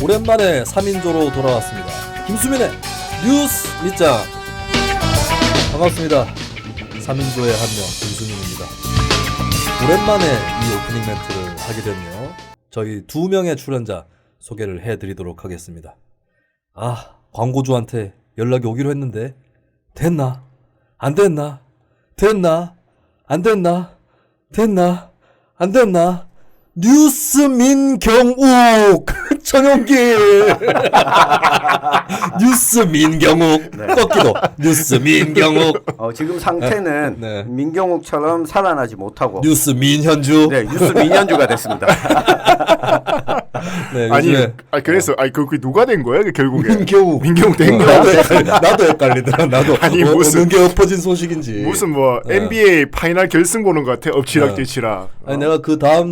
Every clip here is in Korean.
오랜만에 3인조로 돌아왔습니다. 김수민의 뉴스 밑장. 반갑습니다. 3인조의 한 명 김수민입니다. 오랜만에 이 오프닝 멘트를 하게 됐네요. 저희 2명의 출연자 소개를 해드리도록 하겠습니다. 광고주한테 연락이 오기로 했는데 됐나? 안 됐나? 됐나? 안 됐나? 됐나? 안 됐나? 뉴스 민경욱 전용기 뉴스 민경욱 네. 꺾기도 뉴스 민경욱 지금 상태는 네. 민경욱처럼 살아나지 못하고 뉴스 민현주 네, 뉴스 민현주가 됐습니다. 네, 아니, 요즘에 그래서 그게 누가 된 거야? 결국에 민경욱 된 거야? 나도 헷갈리더라. 나도 아니, 무슨- 어느 게 엎어진 소식인지 무슨 뭐 NBA 파이널 결승 보는 것 같아. 엎치락뒤치락. 아니 내가 그 다음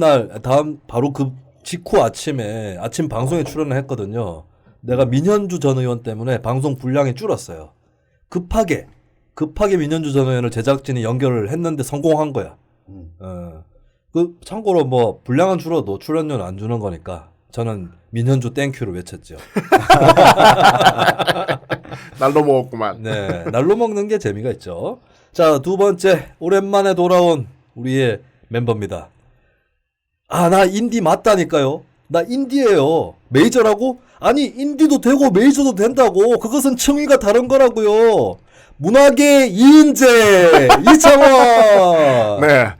바로 그 직후 아침에 아침 방송에 출연을 했거든요. 내가 민현주 전 의원 때문에 방송 분량이 줄었어요. 급하게 민현주 전 의원을 제작진이 연결을 했는데 성공한 거야. 그 참고로 뭐 분량은 줄어도 출연료는 안 주는 거니까 저는 민현주 땡큐를 외쳤죠. 날로 먹었구만. 네, 날로 먹는 게 재미가 있죠. 자, 두 번째 오랜만에 돌아온 우리의 멤버입니다. 나 인디 맞다니까요. 나 인디예요. 메이저라고? 아니 인디도 되고 메이저도 된다고. 그것은 층위가 다른 거라고요. 문학의 이은재 이창원. 네.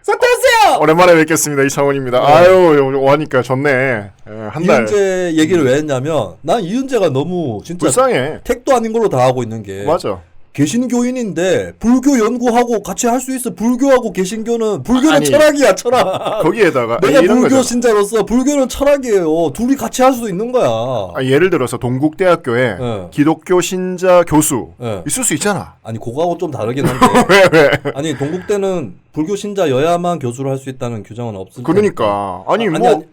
어떠세요? 오랜만에 뵙겠습니다. 이창원입니다. 아유, 오하니까 좋네. 한 달. 이은재 얘기를 왜 했냐면 난 이은재가 너무 진짜 불쌍해. 택도 아닌 걸로 다 하고 있는 게 맞아. 개신교인인데 불교 연구하고 같이 할 수 있어. 불교하고 개신교는 불교는 아니, 철학이야 철학. 거기에다가 내가 이런 불교 거죠. 신자로서 불교는 철학이에요. 둘이 같이 할 수도 있는 거야. 예를 들어서 동국대학교에 네. 기독교 신자 교수 네. 있을 수 있잖아. 아니 그거하고 좀 다르긴 한데. 왜? 아니 동국대는 불교 신자여야만 교수를 할 수 있다는 규정은 없을 그러니까 아니 테니까. 뭐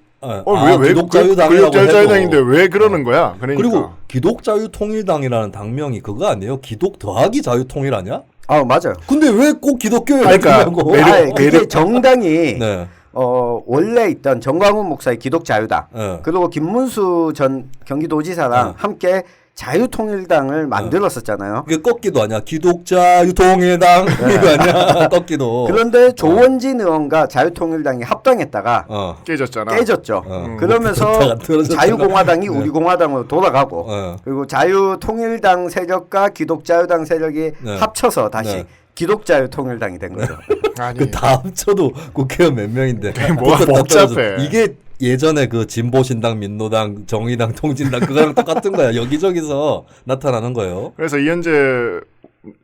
왜 기독자유당이라고 기독자유당인데 해도. 왜 그러는 거야? 그러니까. 그리고 기독자유통일당이라는 당명이 그거 아니에요? 기독 더하기 자유통일 아니야? 맞아요. 근데 왜 꼭 기독교에 그러니까 그러냐고. 그게 정당이 네. 원래 있던 정광훈 목사의 기독자유당 네. 그리고 김문수 전 경기도지사랑 함께 자유통일당을 만들었었잖아요. 그게 꺾기도 아니야. 기독자유통일당 이거 아니야? 꺾기도. 그런데 조원진 의원과 자유통일당이 합당했다가 깨졌잖아. 깨졌죠. 어. 그러면서 붙다가 떨어졌잖아. 자유공화당이 네. 우리공화당으로 돌아가고 어. 그리고 자유통일당 세력과 기독자유당 세력이 네. 합쳐서 다시 네. 기독자유통일당이 된 거죠. 아니. 그 다 합쳐도 국회의원 몇 명인데 뭐가 붙었다 복잡해. 떨어졌다. 이게 예전에 그 진보신당, 민노당, 정의당, 통진당 그거랑 똑같은 거야. 여기저기서 나타나는 거예요. 그래서 이현재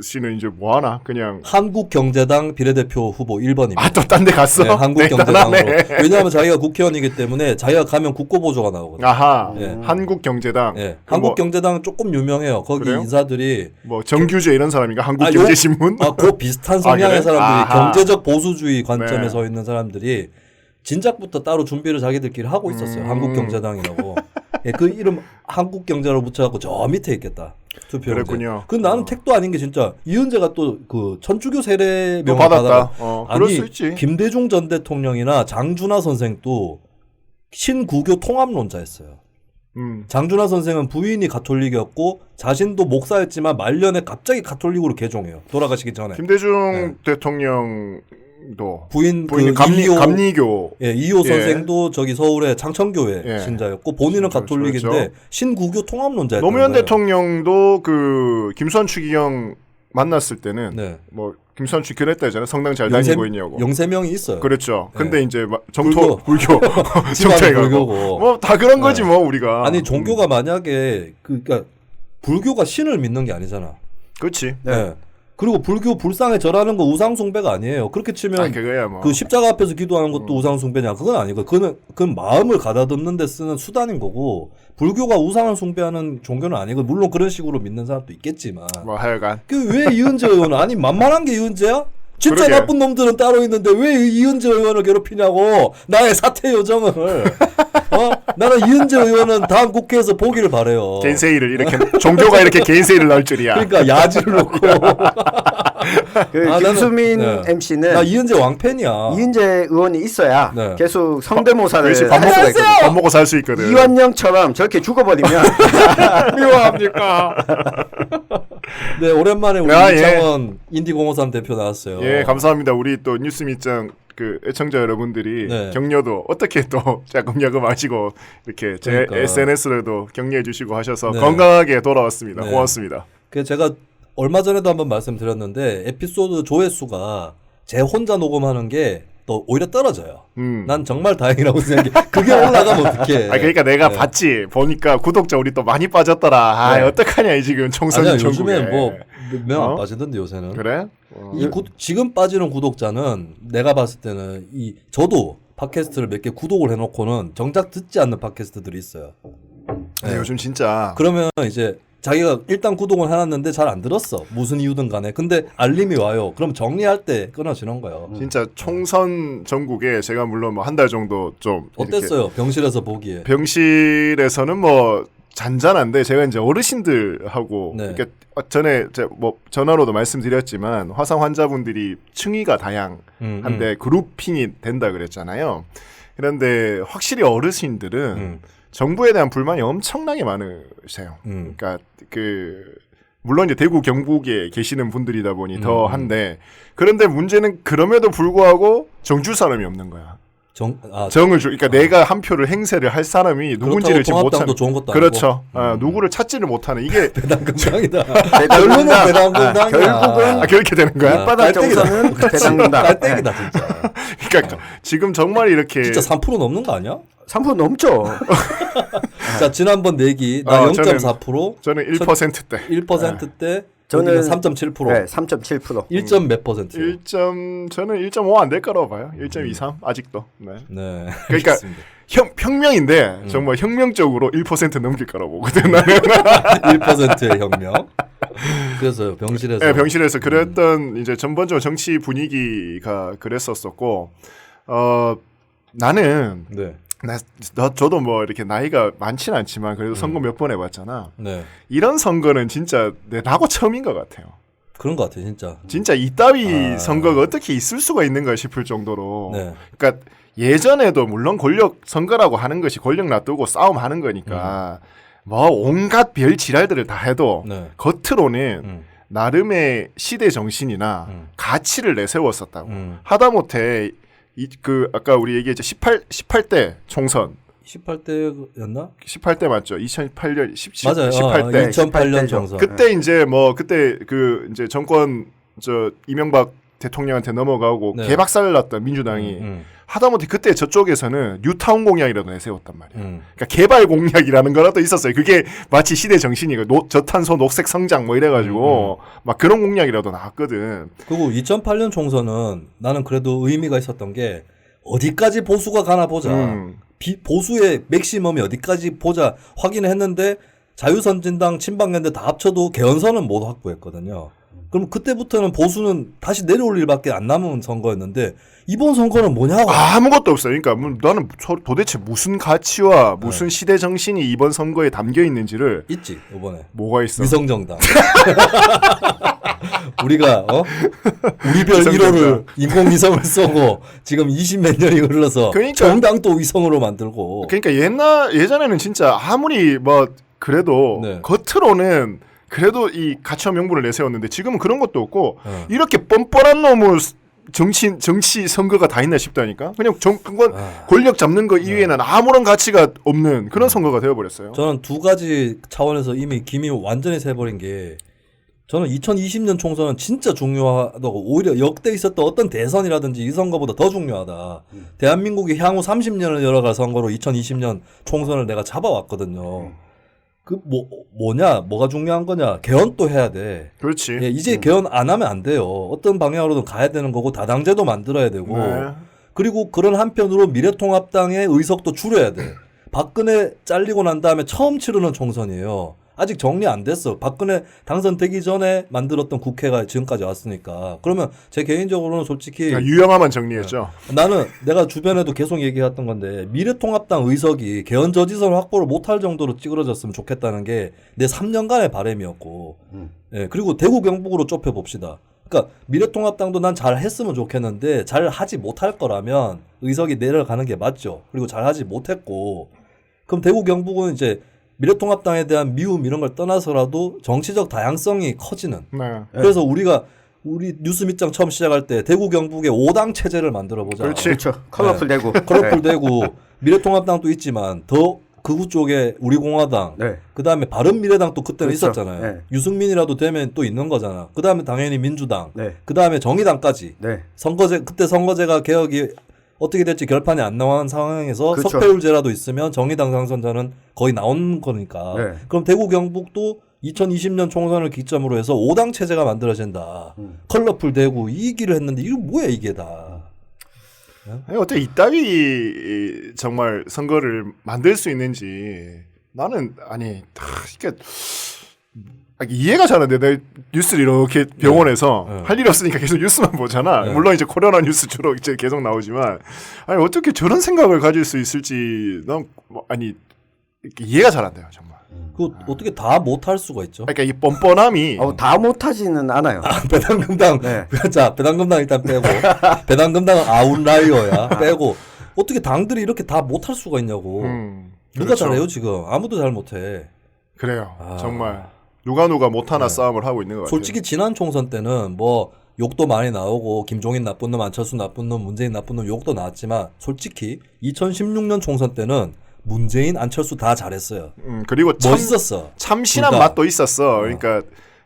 씨는 이제 뭐 하나? 그냥 한국경제당 비례대표 후보 1번입니다. 또 딴 데 갔어? 네, 한국경제당으로. 대단하네. 왜냐하면 자기가 국회의원이기 때문에 자기가 가면 국고보조가 나오거든요. 아하. 네. 한국경제당. 네. 그 한국경제당은 조금 유명해요. 거기 그래요? 인사들이 뭐 정규재 이런 사람인가? 한국경제신문? 그 비슷한 성향의 그래? 사람들이 아하. 경제적 보수주의 관점에 네. 서 있는 사람들이 진작부터 따로 준비를 자기들끼리 하고 있었어요. 한국경제당이라고. 예, 그 이름 한국경제로 붙여갖고 저 밑에 있겠다. 투표용지. 그랬군요. 근데 나는 택도 아닌 게 진짜 이은재가 또 그 천주교 세례명을 또 받았다. 받아가. 그럴 아니 수 있지. 김대중 전 대통령이나 장준하 선생도 신구교 통합론자였어요. 장준하 선생은 부인이 가톨릭이었고 자신도 목사였지만 말년에 갑자기 가톨릭으로 개종해요. 돌아가시기 전에. 김대중 대통령도 부인이 부인이 감리교. 예, 이호 예. 선생도 저기 서울의 창천교회 예. 신자였고 본인은 그렇죠, 가톨릭인데 그렇죠. 신구교 통합론자였던 노무현 거예요. 대통령도 그 김수환 추기경 만났을 때는 네. 뭐 김수환 추 결했다 했잖아요. 성당 잘 다니고 있냐고. 영세명이 있어요. 그렇죠. 네. 근데 이제 정토 불교 집안이 정토해가고 불교고. 뭐 다 그런 네. 거지 뭐 우리가. 아니 종교가 만약에 그러니까 불교가 신을 믿는 게 아니잖아. 그렇지. 네. 그리고 불교 불상에 절하는 거 우상 숭배가 아니에요. 그렇게 치면 그거야 뭐. 그 십자가 앞에서 기도하는 것도 우상 숭배냐? 그건 아니고 그건 마음을 가다듬는 데 쓰는 수단인 거고 불교가 우상을 숭배하는 종교는 아니고 물론 그런 식으로 믿는 사람도 있겠지만 뭐 하여간 그 왜 이은재 의원은 아니 만만한 게 이은재야? 진짜 그러게. 나쁜 놈들은 따로 있는데 왜 이은재 의원을 괴롭히냐고 나의 사퇴 요정을. 나는 이은재 의원은 다음 국회에서 보기를 바래요. 개인 세일을 이렇게 종교가 이렇게 개인 세일을 넣을 줄이야. 그러니까 야지를 놓고. 그 아, 김수민 나는, 네. MC는 나 이은재 왕팬이야. 이은재 의원이 있어야 네. 계속 성대모사를 그렇지, 할 수가 있거든. 밥 먹고 살 수 있거든. 이완영처럼 저렇게 죽어버리면 미워합니까? 네, 오랜만에 우리 아, 예. 이창원 인디공호산 대표 나왔어요. 예, 감사합니다. 우리 또 뉴스 밑장 그 애청자 여러분들이 네. 격려도 어떻게 또 야금야금 하시고 이렇게 제 그러니까. SNS로도 격려해 주시고 하셔서 네. 건강하게 돌아왔습니다. 네. 고맙습니다. 그 제가 얼마 전에도 한번 말씀드렸는데 에피소드 조회수가 제 혼자 녹음하는 게 또 오히려 떨어져요. 난 정말 다행이라고 생각해. 그게 올라가면 어떡해. 아 그러니까 내가 네. 봤지 보니까 구독자 우리 또 많이 빠졌더라. 아 네. 어떡하냐 이 지금 총선 아니야, 전국에. 요즘에 뭐 명 안 어? 빠지던데 요새는. 그래? 지금 빠지는 구독자는 내가 봤을 때는 저도 팟캐스트를 몇 개 구독을 해놓고는 정작 듣지 않는 팟캐스트들이 있어요. 네, 요즘 진짜 그러면 이제 자기가 일단 구독을 해놨는데 잘 안 들었어. 무슨 이유든 간에. 근데 알림이 와요. 그럼 정리할 때 끊어지는 거예요. 진짜 총선 전국에 제가 물론 뭐 한 달 정도 좀 이렇게 어땠어요? 병실에서 보기에. 병실에서는 뭐 잔잔한데 제가 이제 어르신들하고 네. 그러니까 전에 뭐 전화로도 말씀드렸지만 화상 환자분들이 층위가 다양한데 그룹핑이 된다 그랬잖아요. 그런데 확실히 어르신들은 정부에 대한 불만이 엄청나게 많으세요. 그러니까 물론 이제 대구 경북에 계시는 분들이다 보니 더 한데 그런데 문제는 그럼에도 불구하고 정줄 사람이 없는 거야. 정을 그러니까 내가 한 표를 행세를 할 사람이 누군지를 지금 못 찾는. 좋은 것도 그렇죠. 누구를 찾지를 못하는 이게 배당금당이다. 결론은 배당금당이야. 결국은 그렇게 되는 거야. 밑바닥 정서는 배당금당. 깔때기다 진짜. 그러니까 지금 정말 이렇게 진짜 3% 넘는 거 아니야? 3% 넘죠. 자 지난번 내기 나 0.4%. 저는 1%대. 1%대. 저는 3.7%. 네, 3.7%. 1점 몇 퍼센트? 저는 1.5 안 될 거라고 봐요. 1.23 아직도. 네. 네. 그러니까 알겠습니다. 혁명인데 정말 혁명적으로 1% 넘길 거라고 보거든. 나는. 1%의 혁명. 그래서 병실에서. 네, 병실에서 그랬던 이제 전반적으로 정치 분위기가 그랬었었고, 나는 네. 저도 뭐 이렇게 나이가 많지는 않지만 그래도 선거 몇 번 해봤잖아. 네. 이런 선거는 진짜 나고 처음인 것 같아요. 그런 것 같아 진짜. 진짜 이따위 선거가 어떻게 있을 수가 있는가 싶을 정도로. 네. 그러니까 예전에도 물론 권력 선거라고 하는 것이 권력 놔두고 싸움하는 거니까 뭐 온갖 별 지랄들을 다 해도 네. 겉으로는 나름의 시대 정신이나 가치를 내세웠었다고. 하다못해 아까 우리 얘기했죠 18대 총선 18대였나? 18대 맞죠? 2008년 맞아요. 18대 2008년 정선. 그때 이제 그때 이제 정권 이명박 대통령한테 넘어가고 네. 개박살 났던 민주당이 하다못해 그때 저쪽에서는 뉴타운 공약이라도 내세웠단 말이에요. 그러니까 개발 공약이라는 거라도 있었어요. 그게 마치 시대 정신이고 저탄소 녹색 성장 뭐 이래가지고 막 그런 공약이라도 나왔거든. 그리고 2008년 총선은 나는 그래도 의미가 있었던 게 어디까지 보수가 가나 보자. 보수의 맥시멈이 어디까지 보자 확인을 했는데 자유선진당, 친박연대 다 합쳐도 개헌선은 못 확보했거든요. 그럼 그때부터는 보수는 다시 내려올 일밖에 안 남은 선거였는데 이번 선거는 뭐냐고. 아무것도 없어요. 그러니까 나는 도대체 무슨 가치와 무슨 시대 정신이 이번 선거에 담겨 있는지를 있지 이번에. 뭐가 있어? 위성정당. 우리가 우리별 위성정당. 1호를 인공위성을 쏘고 지금 20몇 년이 흘러서 그러니까- 정당도 위성으로 만들고. 그러니까 예전에는 진짜 아무리 그래도 네. 겉으로는 그래도 이 가치와 명분을 내세웠는데 지금은 그런 것도 없고 네. 이렇게 뻔뻔한 놈의 정치 선거가 다 있나 싶다니까. 그냥 그건 권력 잡는 거 이외에는 아무런 가치가 없는 그런 선거가 되어버렸어요. 저는 두 가지 차원에서 이미 김이 완전히 새버린 게 저는 2020년 총선은 진짜 중요하다고 오히려 역대 있었던 어떤 대선이라든지 이 선거보다 더 중요하다. 대한민국이 향후 30년을 열어갈 선거로 2020년 총선을 내가 잡아왔거든요. 뭐가 중요한 거냐? 개헌 또 해야 돼. 그렇지. 예, 이제 개헌 안 하면 안 돼요. 어떤 방향으로든 가야 되는 거고 다당제도 만들어야 되고 네. 그리고 그런 한편으로 미래통합당의 의석도 줄여야 돼. 박근혜 잘리고 난 다음에 처음 치르는 총선이에요. 아직 정리 안 됐어. 박근혜 당선되기 전에 만들었던 국회가 지금까지 왔으니까. 그러면 제 개인적으로는 솔직히 유영아만 정리했죠. 나는 내가 주변에도 계속 얘기했던 건데 미래통합당 의석이 개헌 저지선 확보를 못할 정도로 찌그러졌으면 좋겠다는 게 내 3년간의 바람이었고 예, 그리고 대구 경북으로 좁혀 봅시다. 그러니까 미래통합당도 난 잘했으면 좋겠는데 잘 하지 못할 거라면 의석이 내려가는 게 맞죠. 그리고 잘 하지 못했고 그럼 대구 경북은 이제 미래통합당에 대한 미움 이런 걸 떠나서라도 정치적 다양성이 커지는. 네. 그래서 우리 뉴스 밑장 처음 시작할 때 대구 경북의 5당 체제를 만들어 보자. 그렇지. 그렇죠. 컬러풀 네. 되고. 컬러풀 되고 미래통합당도 있지만 더 극우 쪽에 우리공화당, 네. 그다음에 바른미래당 또 그때는 그렇죠. 있었잖아요. 네. 유승민이라도 되면 또 있는 거잖아. 그다음에 당연히 민주당, 네. 그다음에 정의당까지. 네. 그때 선거제가 개혁이 어떻게 될지 결판이 안 나온 상황에서 그렇죠. 석패율제라도 있으면 정의당 당선자는 거의 나오는 거니까. 네. 그럼 대구 경북도 2020년 총선을 기점으로 해서 5당 체제가 만들어진다. 컬러풀 대구 이 얘기를 했는데 이거 뭐야 이게 다. 아니, 어떻게 이따위 정말 선거를 만들 수 있는지 나는 이게 이해가 잘 안 돼. 내가 뉴스를 이렇게 병원에서 네. 할 일이 없으니까 계속 뉴스만 보잖아. 네. 물론 이제 코로나 뉴스 주로 이제 계속 나오지만 아니 어떻게 저런 생각을 가질 수 있을지 난 이해가 잘 안 돼요 정말. 그 어떻게 다 못할 수가 있죠? 그러니까 이 뻔뻔함이 다 못하지는 않아요. 배당금당 네. 자 배당금당 일단 빼고 배당금당은 아웃라이어야 빼고 어떻게 당들이 이렇게 다 못할 수가 있냐고. 누가 그렇죠. 잘해요 지금? 아무도 잘 못해. 그래요. 정말 누가 못하나 싸움을 하고 있는 것 같아요. 솔직히 지난 총선 때는 뭐 욕도 많이 나오고 김종인 나쁜 놈, 안철수 나쁜 놈, 문재인 나쁜 놈 욕도 나왔지만 솔직히 2016년 총선 때는 문재인, 안철수 다 잘했어요. 그리고 멋있었어. 참신한 둘 다. 맛도 있었어. 그러니까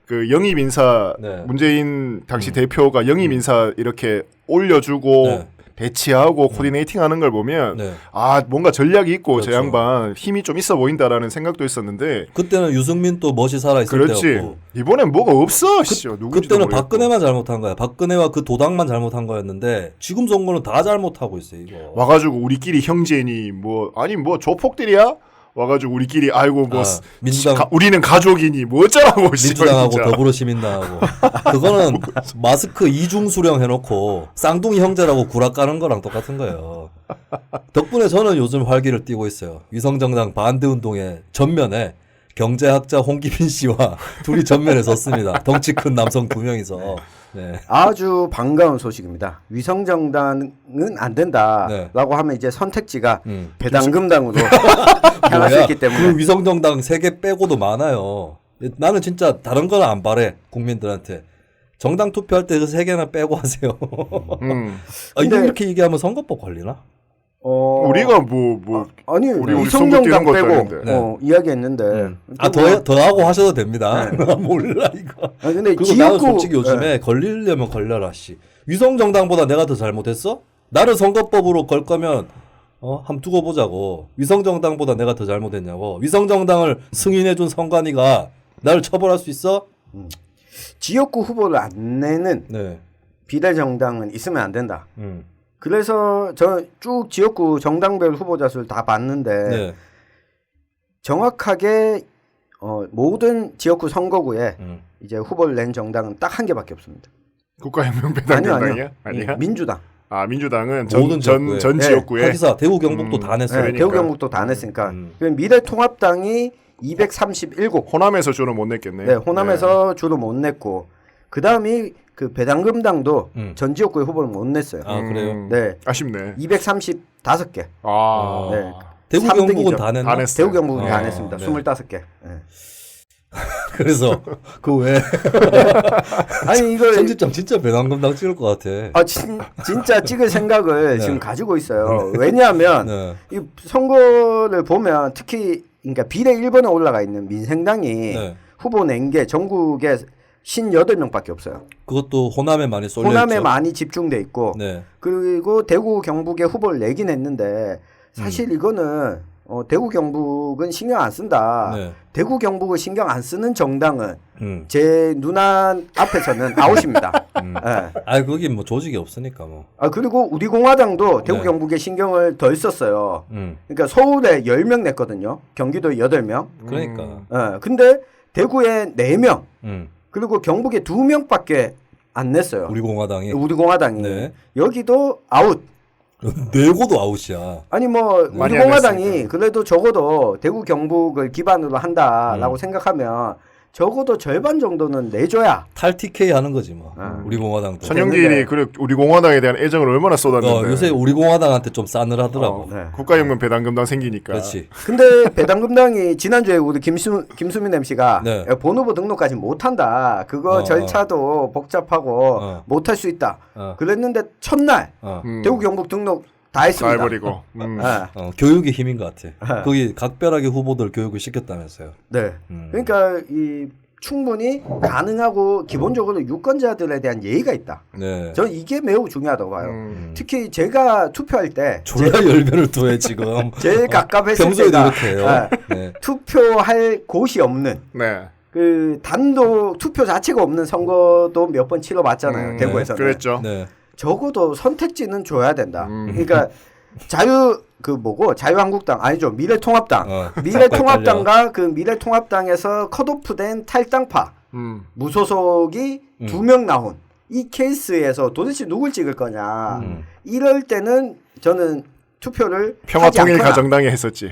그 영입 인사 네. 문재인 당시 대표가 영입 인사 이렇게 올려주고 네. 배치하고 코디네이팅하는 걸 보면 네. 뭔가 전략이 있고 저 그렇죠. 양반 힘이 좀 있어 보인다라는 생각도 있었는데 그때는 유승민 또 멋이 살아 있을 그렇지. 때였고. 이번엔 뭐가 없어. 누군지도 그때는 모르겠고. 박근혜만 잘못한 거야. 박근혜와 그 도당만 잘못한 거였는데 지금 선거는 다 잘못하고 있어 이거. 와가지고 우리끼리 형제니 뭐 조폭들이야? 와가지고 우리끼리 아이고 뭐 민주당 우리는 가족이니 뭐 어쩌라고 민주당하고 진짜. 더불어시민당하고 그거는 마스크 이중 수령 해놓고 쌍둥이 형제라고 구라 까는 거랑 똑같은 거예요. 덕분에 저는 요즘 활기를 띠고 있어요. 위성정당 반대 운동의 전면에 경제학자 홍기빈 씨와 둘이 전면에 섰습니다. 덩치 큰 남성 2명이서. 네. 아주 반가운 소식입니다. 위성정당은 안 된다라고 네. 하면 이제 선택지가 배당금당으로 향할 수 뭐야? 있기 때문에 그 위성정당 3개 빼고도 많아요. 나는 진짜 다른 건 안 바래 국민들한테. 정당 투표할 때 그 3개나 빼고 하세요. 근데- 이렇게 얘기하면 선거법 걸리나? 우리가 아니 우리 위성정당 선거 뛰는 것도 빼고 아닌데. 이야기했는데 더 하고 하셔도 됩니다. 몰라 이거. 근데 그리고 나는 지역구 솔직히 요즘에 걸리려면 걸려라 씨. 위성정당보다 내가 더 잘못했어? 나를 선거법으로 걸 거면 한번 두고 보자고. 위성정당보다 내가 더 잘못했냐고. 위성정당을 승인해준 선관위가 나를 처벌할 수 있어? 지역구 후보를 안 내는 네. 비례정당은 있으면 안 된다. 그래서 저 쭉 지역구 정당별 후보자 수를 다 봤는데 네. 정확하게 모든 지역구 선거구에 음. 이제 후보를 낸 정당은 딱 한 개밖에 없습니다. 국가혁명배당이야? 아니야? 민주당. 민주당은 모든 지역구에. 전 네. 지역구에 하기사 대구 경북도 다 냈어요. 네, 그러니까. 대구 경북도 다 냈으니까 그럼 미래통합당이 237. 호남에서 주로 못 냈겠네. 네, 호남에서 주로 못 냈고 그 다음이 그 배당금당도 전 지역구에 후보를 못 냈어요. 아 그래요? 네, 아쉽네. 235개. 네. 대구 3등이죠. 경북은 다 냈나? 다 냈어요. 대구 경북은 다 아, 냈습니다. 네. 25개. 네. 그래서 그 왜 아니 이걸 편집장 진짜 배당금당 찍을 것 같아. 진짜 찍을 생각을 네. 지금 가지고 있어요. 왜냐하면 네. 이 선거를 보면 특히 그러니까 비례 1번에 올라가 있는 민생당이 네. 후보 낸 게 전국에 58명밖에 없어요. 그것도 호남에 많이 쏠려 호남에 있죠. 많이 집중돼 있고 네. 그리고 대구 경북에 후보를 내긴 했는데 사실 이거는 대구 경북은 신경 안 쓴다. 네. 대구 경북을 신경 안 쓰는 정당은 제 눈안 앞에서는 아웃입니다. 예. 아, 거기 뭐 조직이 없으니까 뭐. 아 그리고 우리 공화당도 대구 네. 경북에 신경을 덜 썼어요. 그러니까 서울에 10명 냈거든요. 경기도에 8명. 그러니까. 예. 근데 대구에 4명. 음. 그리고 경북에 2명밖에 안 냈어요. 우리 공화당이 우리 공화당이. 네. 여기도 아웃. 내고도 아웃이야. 아니 뭐 많이 우리 안 공화당이 냈으니까. 그래도 적어도 대구 경북을 기반으로 한다라고 생각하면 적어도 절반 정도는 내줘야. 탈TK 하는 거지 뭐. 우리 공화당도. 천영길이 그래 우리 공화당에 대한 애정을 얼마나 쏟았는데. 요새 우리 공화당한테 좀 싸늘하더라고. 네. 국가혁명 배당금당 생기니까. 그렇지. 근데 배당금당이 지난주에 우리 김수민 MC가 네. 본 후보 등록까지 못한다. 그거 절차도 복잡하고 못할 수 있다. 그랬는데 첫날 대구 경북 등록 다 다 했습니다. 해버리고. 교육의 힘인 것 같아. 거기 각별하게 후보들 교육을 시켰다면서요. 네. 그러니까 이 충분히 가능하고 기본적으로 유권자들에 대한 예의가 있다. 네. 저는 이게 매우 중요하다고 봐요. 특히 제가 투표할 때 졸라 열변을 토해 지금. 제일 갑갑했을 평소에도 때가 이렇게 해요. 네. 투표할 곳이 없는 네. 그 단독 투표 자체가 없는 선거도 몇 번 치러봤잖아요. 대구에서는. 그랬죠. 네. 적어도 선택지는 줘야 된다. 그러니까 자유한국당 아니죠. 미래통합당. 미래통합당과 그 미래통합당에서 컷오프된 탈당파 무소속이 2명 나온 이 케이스에서 도대체 누굴 찍을 거냐. 이럴 때는 저는 투표를 평화통일 하지 않거나. 가정당에 했었지.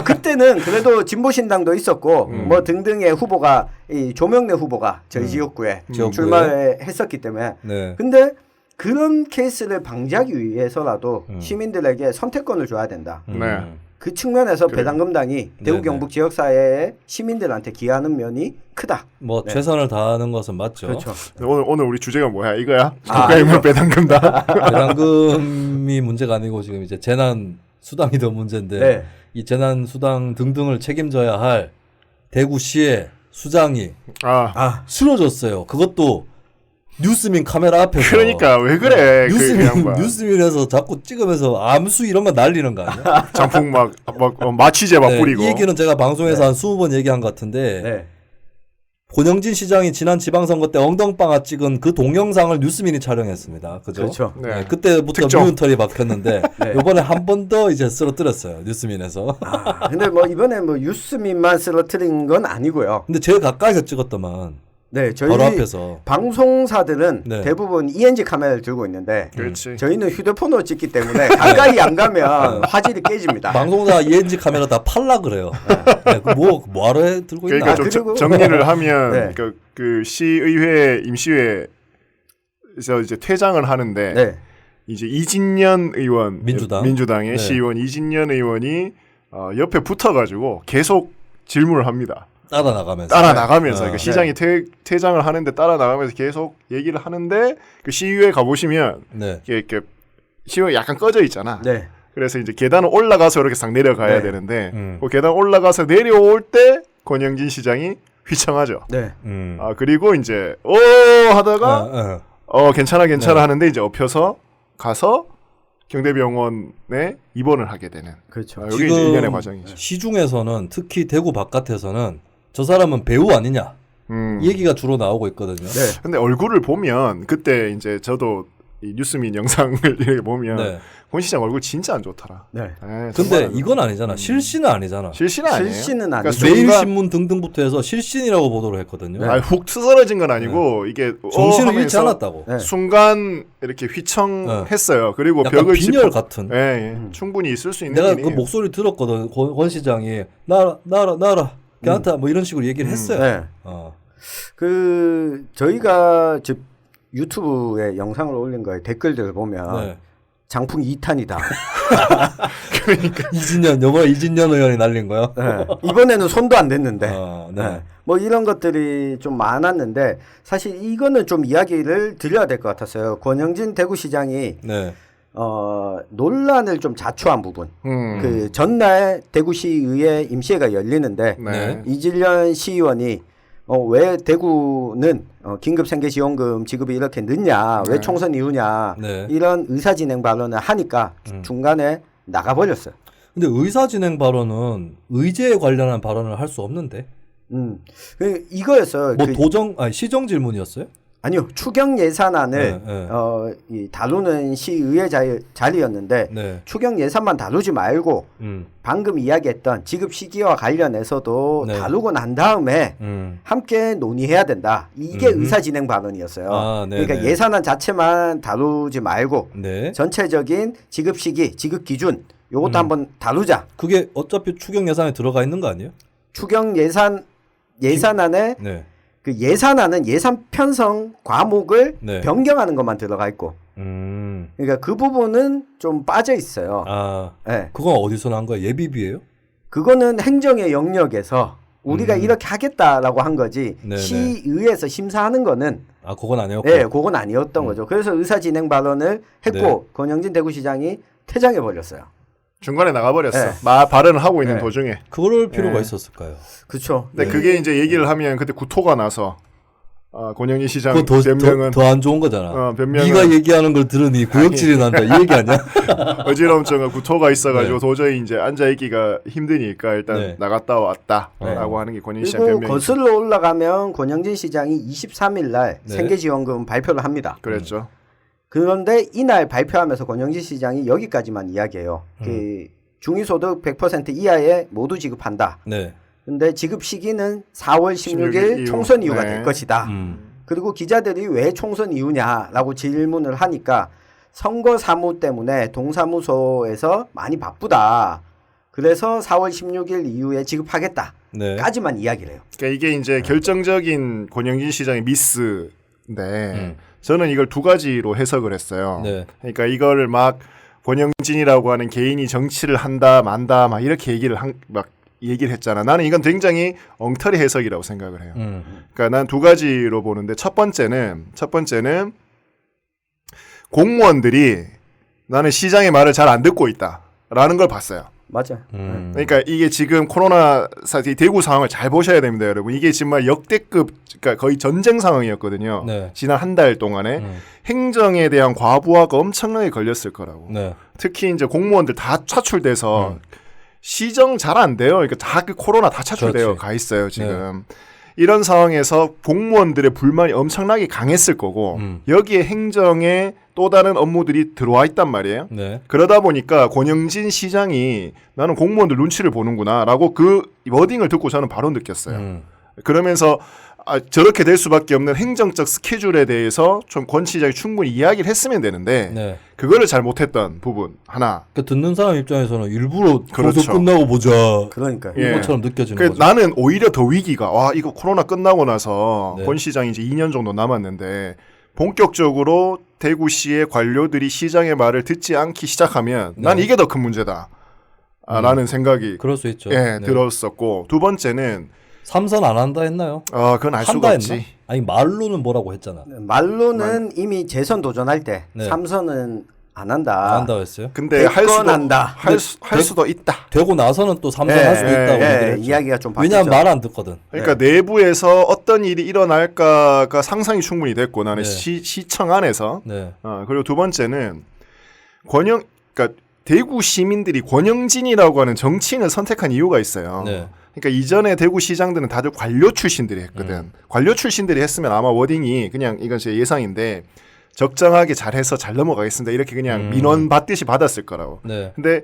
그때는 그래도 진보신당도 있었고 뭐 등등의 후보가 이 조명래 후보가 저희 지역구에 출마했었기 때문에. 네. 근데 그런 케이스를 방지하기 위해서라도 시민들에게 선택권을 줘야 된다. 네. 그 측면에서 배당금당이 대구 경북 지역사회의 시민들한테 기여하는 면이 크다. 뭐 최선을 다하는 것은 맞죠. 그렇죠. 오늘 우리 주제가 뭐야? 이거야? 국가혁명 배당금당. 배당금이 문제가 아니고 지금 이제 재난 수당이 더 문제인데 네. 이 재난 수당 등등을 책임져야 할 대구시의 수장이 쓰러졌어요. 그것도 뉴스민 카메라 앞에서. 그러니까 왜 그래? 뉴스민에서 자꾸 찍으면서 암수 이런 거 날리는 거 아니야? 장풍 막 마취제 막 네, 뿌리고. 이 얘기는 제가 방송에서 한 20번 얘기한 것 같은데 네. 권영진 시장이 지난 지방선거 때 엉덩방아 찍은 그 동영상을 뉴스민이 촬영했습니다. 그죠? 그렇죠. 네. 그때부터 특정. 미운 털이 박혔는데 네. 이번에 한 번 더 이제 쓰러뜨렸어요. 뉴스민에서. 근데 뭐 이번에 뭐 뉴스민만 쓰러뜨린 건 아니고요. 근데 제일 가까이서 찍었더만. 네, 저희 바로 앞에서. 방송사들은 네. 대부분 ENG 카메라를 들고 있는데 그렇지. 저희는 휴대폰으로 찍기 때문에 가까이 안 가면 화질이 깨집니다. 방송사 ENG 카메라 다 팔라 그래요. 네, 뭐하러 들고 있나? 그러니까 좀 정리를 하면 네. 그 시의회 임시회에서 이제 퇴장을 하는데 네. 이제 이진년 의원 민주당의 네. 시의원 이진년 의원이 옆에 붙어가지고 계속 질문을 합니다. 따라 나가면서. 그러니까 시장이 퇴장을 하는데 따라 나가면서 계속 얘기를 하는데 그 시의회 가보시면 네. 이렇게 시의회 약간 꺼져 있잖아. 네. 그래서 이제 계단을 올라가서 이렇게 싹 내려가야 네. 되는데 그 계단 올라가서 내려올 때 권영진 시장이 휘청하죠. 네. 그리고 이제 하다가 괜찮아 네. 하는데 이제 엎혀서 가서 경대병원에 입원을 하게 되는. 그렇죠. 여기 이제 일련의 과정이죠. 시중에서는 특히 대구 바깥에서는 저 사람은 배우 아니냐 이 얘기가 주로 나오고 있거든요. 네. 근데 얼굴을 보면 그때 이제 저도 이 뉴스민 영상을 이렇게 보면 네. 권 시장 얼굴 진짜 안 좋더라. 네. 근데 이건 아니잖아. 실신은 아니잖아. 실신은 아니에요. 실신은 그러니까 아니죠. 매일신문 등등부터 해서 실신이라고 보도를 했거든요. 네. 훅 쓰러진 건 아니고 이게 정신을 잃지 하면서 않았다고. 네. 순간 이렇게 휘청했어요. 그리고 약간 벽을 빈혈 같은. 충분히 있을 수 있는 내가 일이에요. 그 목소리 들었거든. 권 시장이 나라 걔한테 뭐 이런 식으로 얘기를 했어요. 네. 그 저희가 즉 유튜브에 영상을 올린 거에 댓글들을 보면 네. 장풍 2탄이다. 그러니까 영화 이진년 의원이 날린 거요. 네. 이번에는 손도 안 댔는데. 네. 네. 뭐 이런 것들이 좀 많았는데 사실 이거는 좀 이야기를 드려야 될 것 같았어요. 권영진 대구시장이 네. 논란을 좀 자초한 부분. 그 전날 대구시의회 임시회가 열리는데 네. 이진련 시의원이 왜 대구는 긴급생계지원금 지급이 이렇게 늦냐, 왜 총선 이후냐 네. 이런 의사진행 발언을 하니까 중간에 나가버렸어요. 근데 의사 진행 발언은 의제에 관련한 발언을 할 수 없는데. 이거였어요. 뭐 시정 질문이었어요? 아니요. 추경 예산안을 다루는 시의회 자리였는데 네. 추경 예산만 다루지 말고 방금 이야기했던 지급 시기와 관련해서도 네. 다루고 난 다음에 함께 논의해야 된다. 이게 의사 진행 발언이었어요. 그러니까 예산안 자체만 다루지 말고 네. 전체적인 지급 시기, 지급 기준 요것도 한번 다루자. 그게 어차피 추경 예산에 들어가 있는 거 아니에요? 추경 예산안에 네. 그 예산안은 예산 편성 과목을 네. 변경하는 것만 들어가 있고, 그러니까 그 부분은 좀 빠져 있어요. 네. 그건 어디서 난 거예요? 예비비예요? 그거는 행정의 영역에서 우리가 이렇게 하겠다라고 한 거지. 네네. 시의회에서 심사하는 거는 그건 아니었고. 네, 그건 아니었던 거죠. 그래서 의사 진행 발언을 했고 네. 권영진 대구시장이 퇴장해 버렸어요. 중간에 나가버렸어. 네. 발언을 하고 있는 네. 도중에. 그럴 필요가 있었을까요? 그렇죠. 근데 그게 이제 얘기를 하면 그때 구토가 나서 권영진 시장 그거 변명은 더 안 좋은 거잖아. 변명은 네가 얘기하는 걸 들으니 구역질이 난다. 이 얘기 아니야? 어지럼증과 구토가 있어가지고 네. 도저히 이제 앉아 있기가 힘드니까 일단 네. 나갔다 왔다라고 하는 게 권영진 시장 그리고 변명이죠. 거슬러 올라가면 권영진 시장이 23일 날 네. 생계지원금 발표를 합니다. 그랬죠. 그런데 이날 발표하면서 권영진 시장이 여기까지만 이야기해요. 그 중위소득 100% 이하에 모두 지급한다. 네. 근데 지급 시기는 4월 16일 이후. 총선 이후가 네. 될 것이다. 그리고 기자들이 왜 총선 이후냐라고 질문을 하니까 선거 사무 때문에 동사무소에서 많이 바쁘다. 그래서 4월 16일 이후에 지급하겠다. 네. 까지만 이야기를 해요. 그러니까 이게 이제 결정적인 권영진 시장의 미스인데 저는 이걸 두 가지로 해석을 했어요. 네. 그러니까 이거를 막 권영진이라고 하는 개인이 정치를 한다 만다 막 이렇게 얘기를 했잖아. 나는 이건 굉장히 엉터리 해석이라고 생각을 해요. 그러니까 난 두 가지로 보는데 첫 번째는 공무원들이 나는 시장의 말을 잘 안 듣고 있다라는 걸 봤어요. 맞아요. 그러니까 이게 지금 코로나 사태 대구 상황을 잘 보셔야 됩니다, 여러분. 이게 정말 역대급, 그러니까 거의 전쟁 상황이었거든요. 네. 지난 한 달 동안에 행정에 대한 과부하가 엄청나게 걸렸을 거라고. 네. 특히 이제 공무원들 다 차출돼서 시정 잘 안 돼요. 그러니까 다 그 코로나 다 차출되어 그렇지. 가 있어요, 지금. 이런 상황에서 공무원들의 불만이 엄청나게 강했을 거고 여기에 행정에 또 다른 업무들이 들어와 있단 말이에요. 네. 그러다 보니까 권영진 시장이 나는 공무원들 눈치를 보는구나라고 그 워딩을 듣고 저는 바로 느꼈어요. 그러면서 저렇게 될 수밖에 없는 행정적 스케줄에 대해서 좀 권 시장이 충분히 이야기를 했으면 되는데 네. 그거를 잘 못했던 부분 하나. 그 듣는 사람 입장에서는 일부러 그렇죠. 그래서 끝나고 보자. 그러니까요. 예. 이것처럼 느껴지는 그 거죠. 나는 오히려 더 위기가 이거 코로나 끝나고 나서 네. 권 시장이 이제 2년 정도 남았는데 본격적으로 대구시의 관료들이 시장의 말을 듣지 않기 시작하면 난 이게 더 큰 문제다. 라는 생각이 그럴 수 있죠. 예, 네. 들었었고 두 번째는 삼선 안 한다 했나요? 그건 알 한다 수가 했나? 없지. 아니 말로는 뭐라고 했잖아. 말로는 이미 재선 도전할 때 네. 삼선은 안 한다. 안 한다고 했어요. 근데 할 수도 한다. 할 수도 있다. 되고 나서는 또 삼선할 수도 있다고 얘기를 했죠. 이야기가 좀 바뀌죠. 왜냐하면 말 안 듣거든. 그러니까 내부에서 어떤 일이 일어날까가 상상이 충분히 됐고 나는 네. 시청 안에서 네. 그리고 두 번째는 그러니까 대구 시민들이 권영진이라고 하는 정치인을 선택한 이유가 있어요. 네. 그러니까 이전에 대구 시장들은 다들 관료 출신들이 했거든. 관료 출신들이 했으면 아마 워딩이 그냥 이건 제 예상인데 적정하게 잘해서 잘 넘어가겠습니다. 이렇게 그냥 민원 받듯이 받았을 거라고. 네. 근데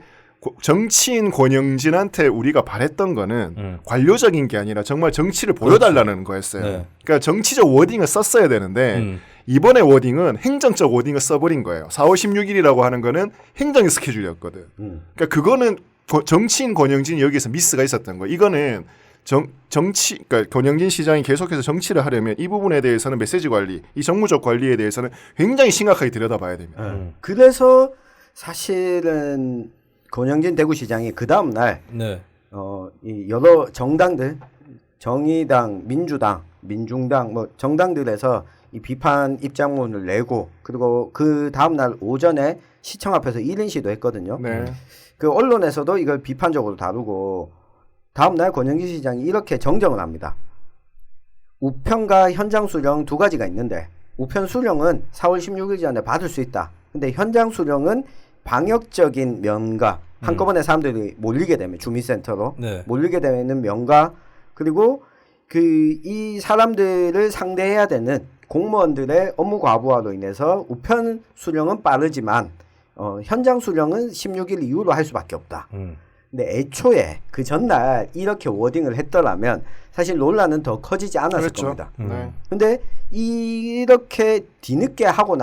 정치인 권영진한테 우리가 바랬던 거는 관료적인 게 아니라 정말 정치를 보여달라는 거였어요. 네. 그러니까 정치적 워딩을 썼어야 되는데 이번에 워딩은 행정적 워딩을 써버린 거예요. 4월 16일이라고 하는 거는 행정의 스케줄이었거든. 그러니까 그거는 정치인 권영진이 여기서 미스가 있었던 거예요. 이거는 그러니까 권영진 시장이 계속해서 정치를 하려면 이 부분에 대해서는 메시지 관리, 이 정무적 관리에 대해서는 굉장히 심각하게 들여다봐야 됩니다. 그래서 사실은 권영진 대구시장이 그 다음 날 네. 이 여러 정당들, 정의당, 민주당, 민중당 뭐 정당들에서 이 비판 입장문을 내고 그리고 그 다음 날 오전에 시청 앞에서 1인 시도 했거든요. 네. 그 언론에서도 이걸 비판적으로 다루고 다음 날 권영진 시장이 이렇게 정정을 합니다. 우편과 현장 수령 두 가지가 있는데 우편 수령은 4월 16일 전에 받을 수 있다. 근데 현장 수령은 방역적인 면과 한꺼번에 사람들이 몰리게 되면 주민센터로 네. 몰리게 되는 명가 그리고 이 사람들을 상대해야 되는 공무원들의 업무 과부하로 인해서 우편 수령은 빠르지만 현장 수령은 16일 이후로 할 수밖에 없다. 근데 애초에 그 전날 이렇게 워딩을 했더라면 사실 논란은 더 커지지 않았을 그렇죠. 겁니다. 네. 근데 이렇게 뒤늦게 하고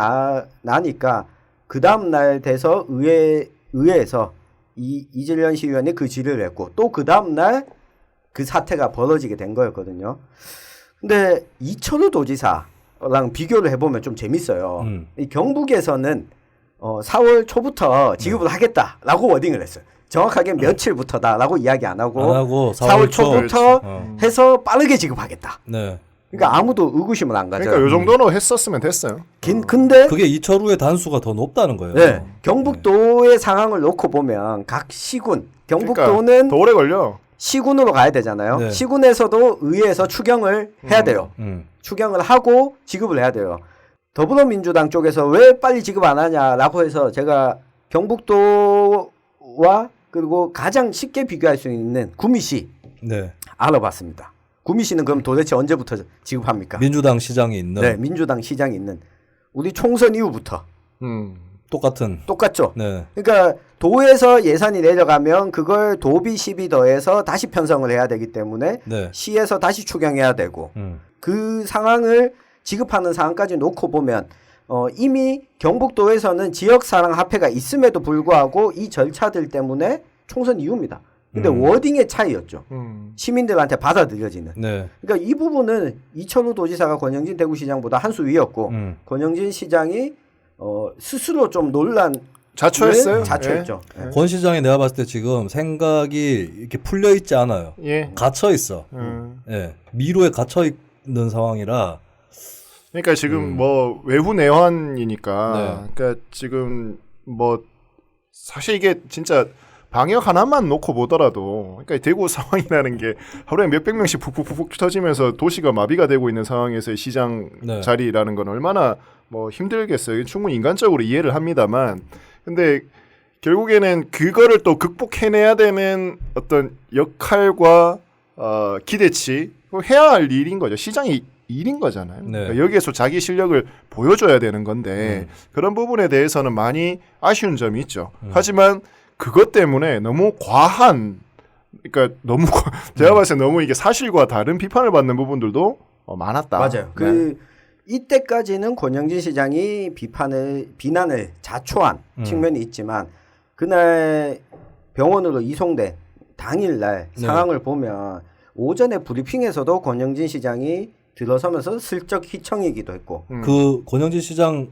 나니까 그 다음 날 돼서 의회에서 이재련 시의원이 그 질의를 했고 또 그 다음 날 그 사태가 벌어지게 된 거였거든요. 근데 이철우 도지사랑 비교를 해보면 좀 재밌어요. 이 경북에서는 4월 초부터 지급을 하겠다라고 워딩을 했어요. 정확하게 며칠부터다라고 이야기 안 하고 4월 초부터 해서 빠르게 지급하겠다. 네. 그러니까 아무도 의구심을 안 가져요. 그러니까 요 정도는 했었으면 됐어요. 근데 그게 이철우의 단수가 더 높다는 거예요. 네, 경북도의 상황을 놓고 보면 각 시군, 경북도는 그러니까 더 오래 걸려. 시군으로 가야 되잖아요. 네. 시군에서도 의회에서 추경을 해야 돼요. 추경을 하고 지급을 해야 돼요. 더불어민주당 쪽에서 왜 빨리 지급 안 하냐라고 해서 제가 경북도와 그리고 가장 쉽게 비교할 수 있는 구미시 네. 알아봤습니다. 구미시는 그럼 도대체 언제부터 지급합니까? 민주당 시장이 있는 네, 민주당 시장이 있는 우리 총선 이후부터 똑같은. 똑같죠. 네. 그러니까 도에서 예산이 내려가면 그걸 도비 시비 더해서 다시 편성을 해야 되기 때문에 네. 시에서 다시 추경해야 되고 그 상황을 지급하는 상황까지 놓고 보면 이미 경북도에서는 지역사랑 화폐가 있음에도 불구하고 이 절차들 때문에 총선 이후입니다. 근데 워딩의 차이였죠. 시민들한테 받아들여지는. 네. 그러니까 이 부분은 이철우 도지사가 권영진 대구시장보다 한 수 위였고 권영진 시장이 스스로 좀 자초했어요. 자초했죠. 예. 권 시장이 내가 봤을 때 지금 생각이 이렇게 풀려 있지 않아요. 예. 갇혀 있어. 예. 미로에 갇혀 있는 상황이라. 그러니까 지금 뭐 외부 내환이니까 네. 그러니까 지금 뭐 사실 이게 진짜 방역 하나만 놓고 보더라도 그러니까 대구 상황이라는 게 하루에 몇백 명씩 푹푹푹 터지면서 도시가 마비가 되고 있는 상황에서의 시장 네. 자리라는 건 얼마나 뭐 힘들겠어요. 충분히 인간적으로 이해를 합니다만 근데 결국에는 그거를 또 극복해내야 되는 어떤 역할과 기대치 해야 할 일인 거죠. 시장이 일인 거잖아요. 네. 그러니까 여기에서 자기 실력을 보여줘야 되는 건데 그런 부분에 대해서는 많이 아쉬운 점이 있죠. 하지만 그것 때문에 너무 과한 그러니까 너무 제가 봤을 때 너무 이게 사실과 다른 비판을 받는 부분들도 많았다. 맞아요. 네. 이때까지는 권영진 시장이 비난을 자초한 측면이 있지만 그날 병원으로 이송된 당일날 상황을 보면 오전에 브리핑에서도 권영진 시장이 들어서면서 슬쩍 희청이기도 했고 그 권영진 시장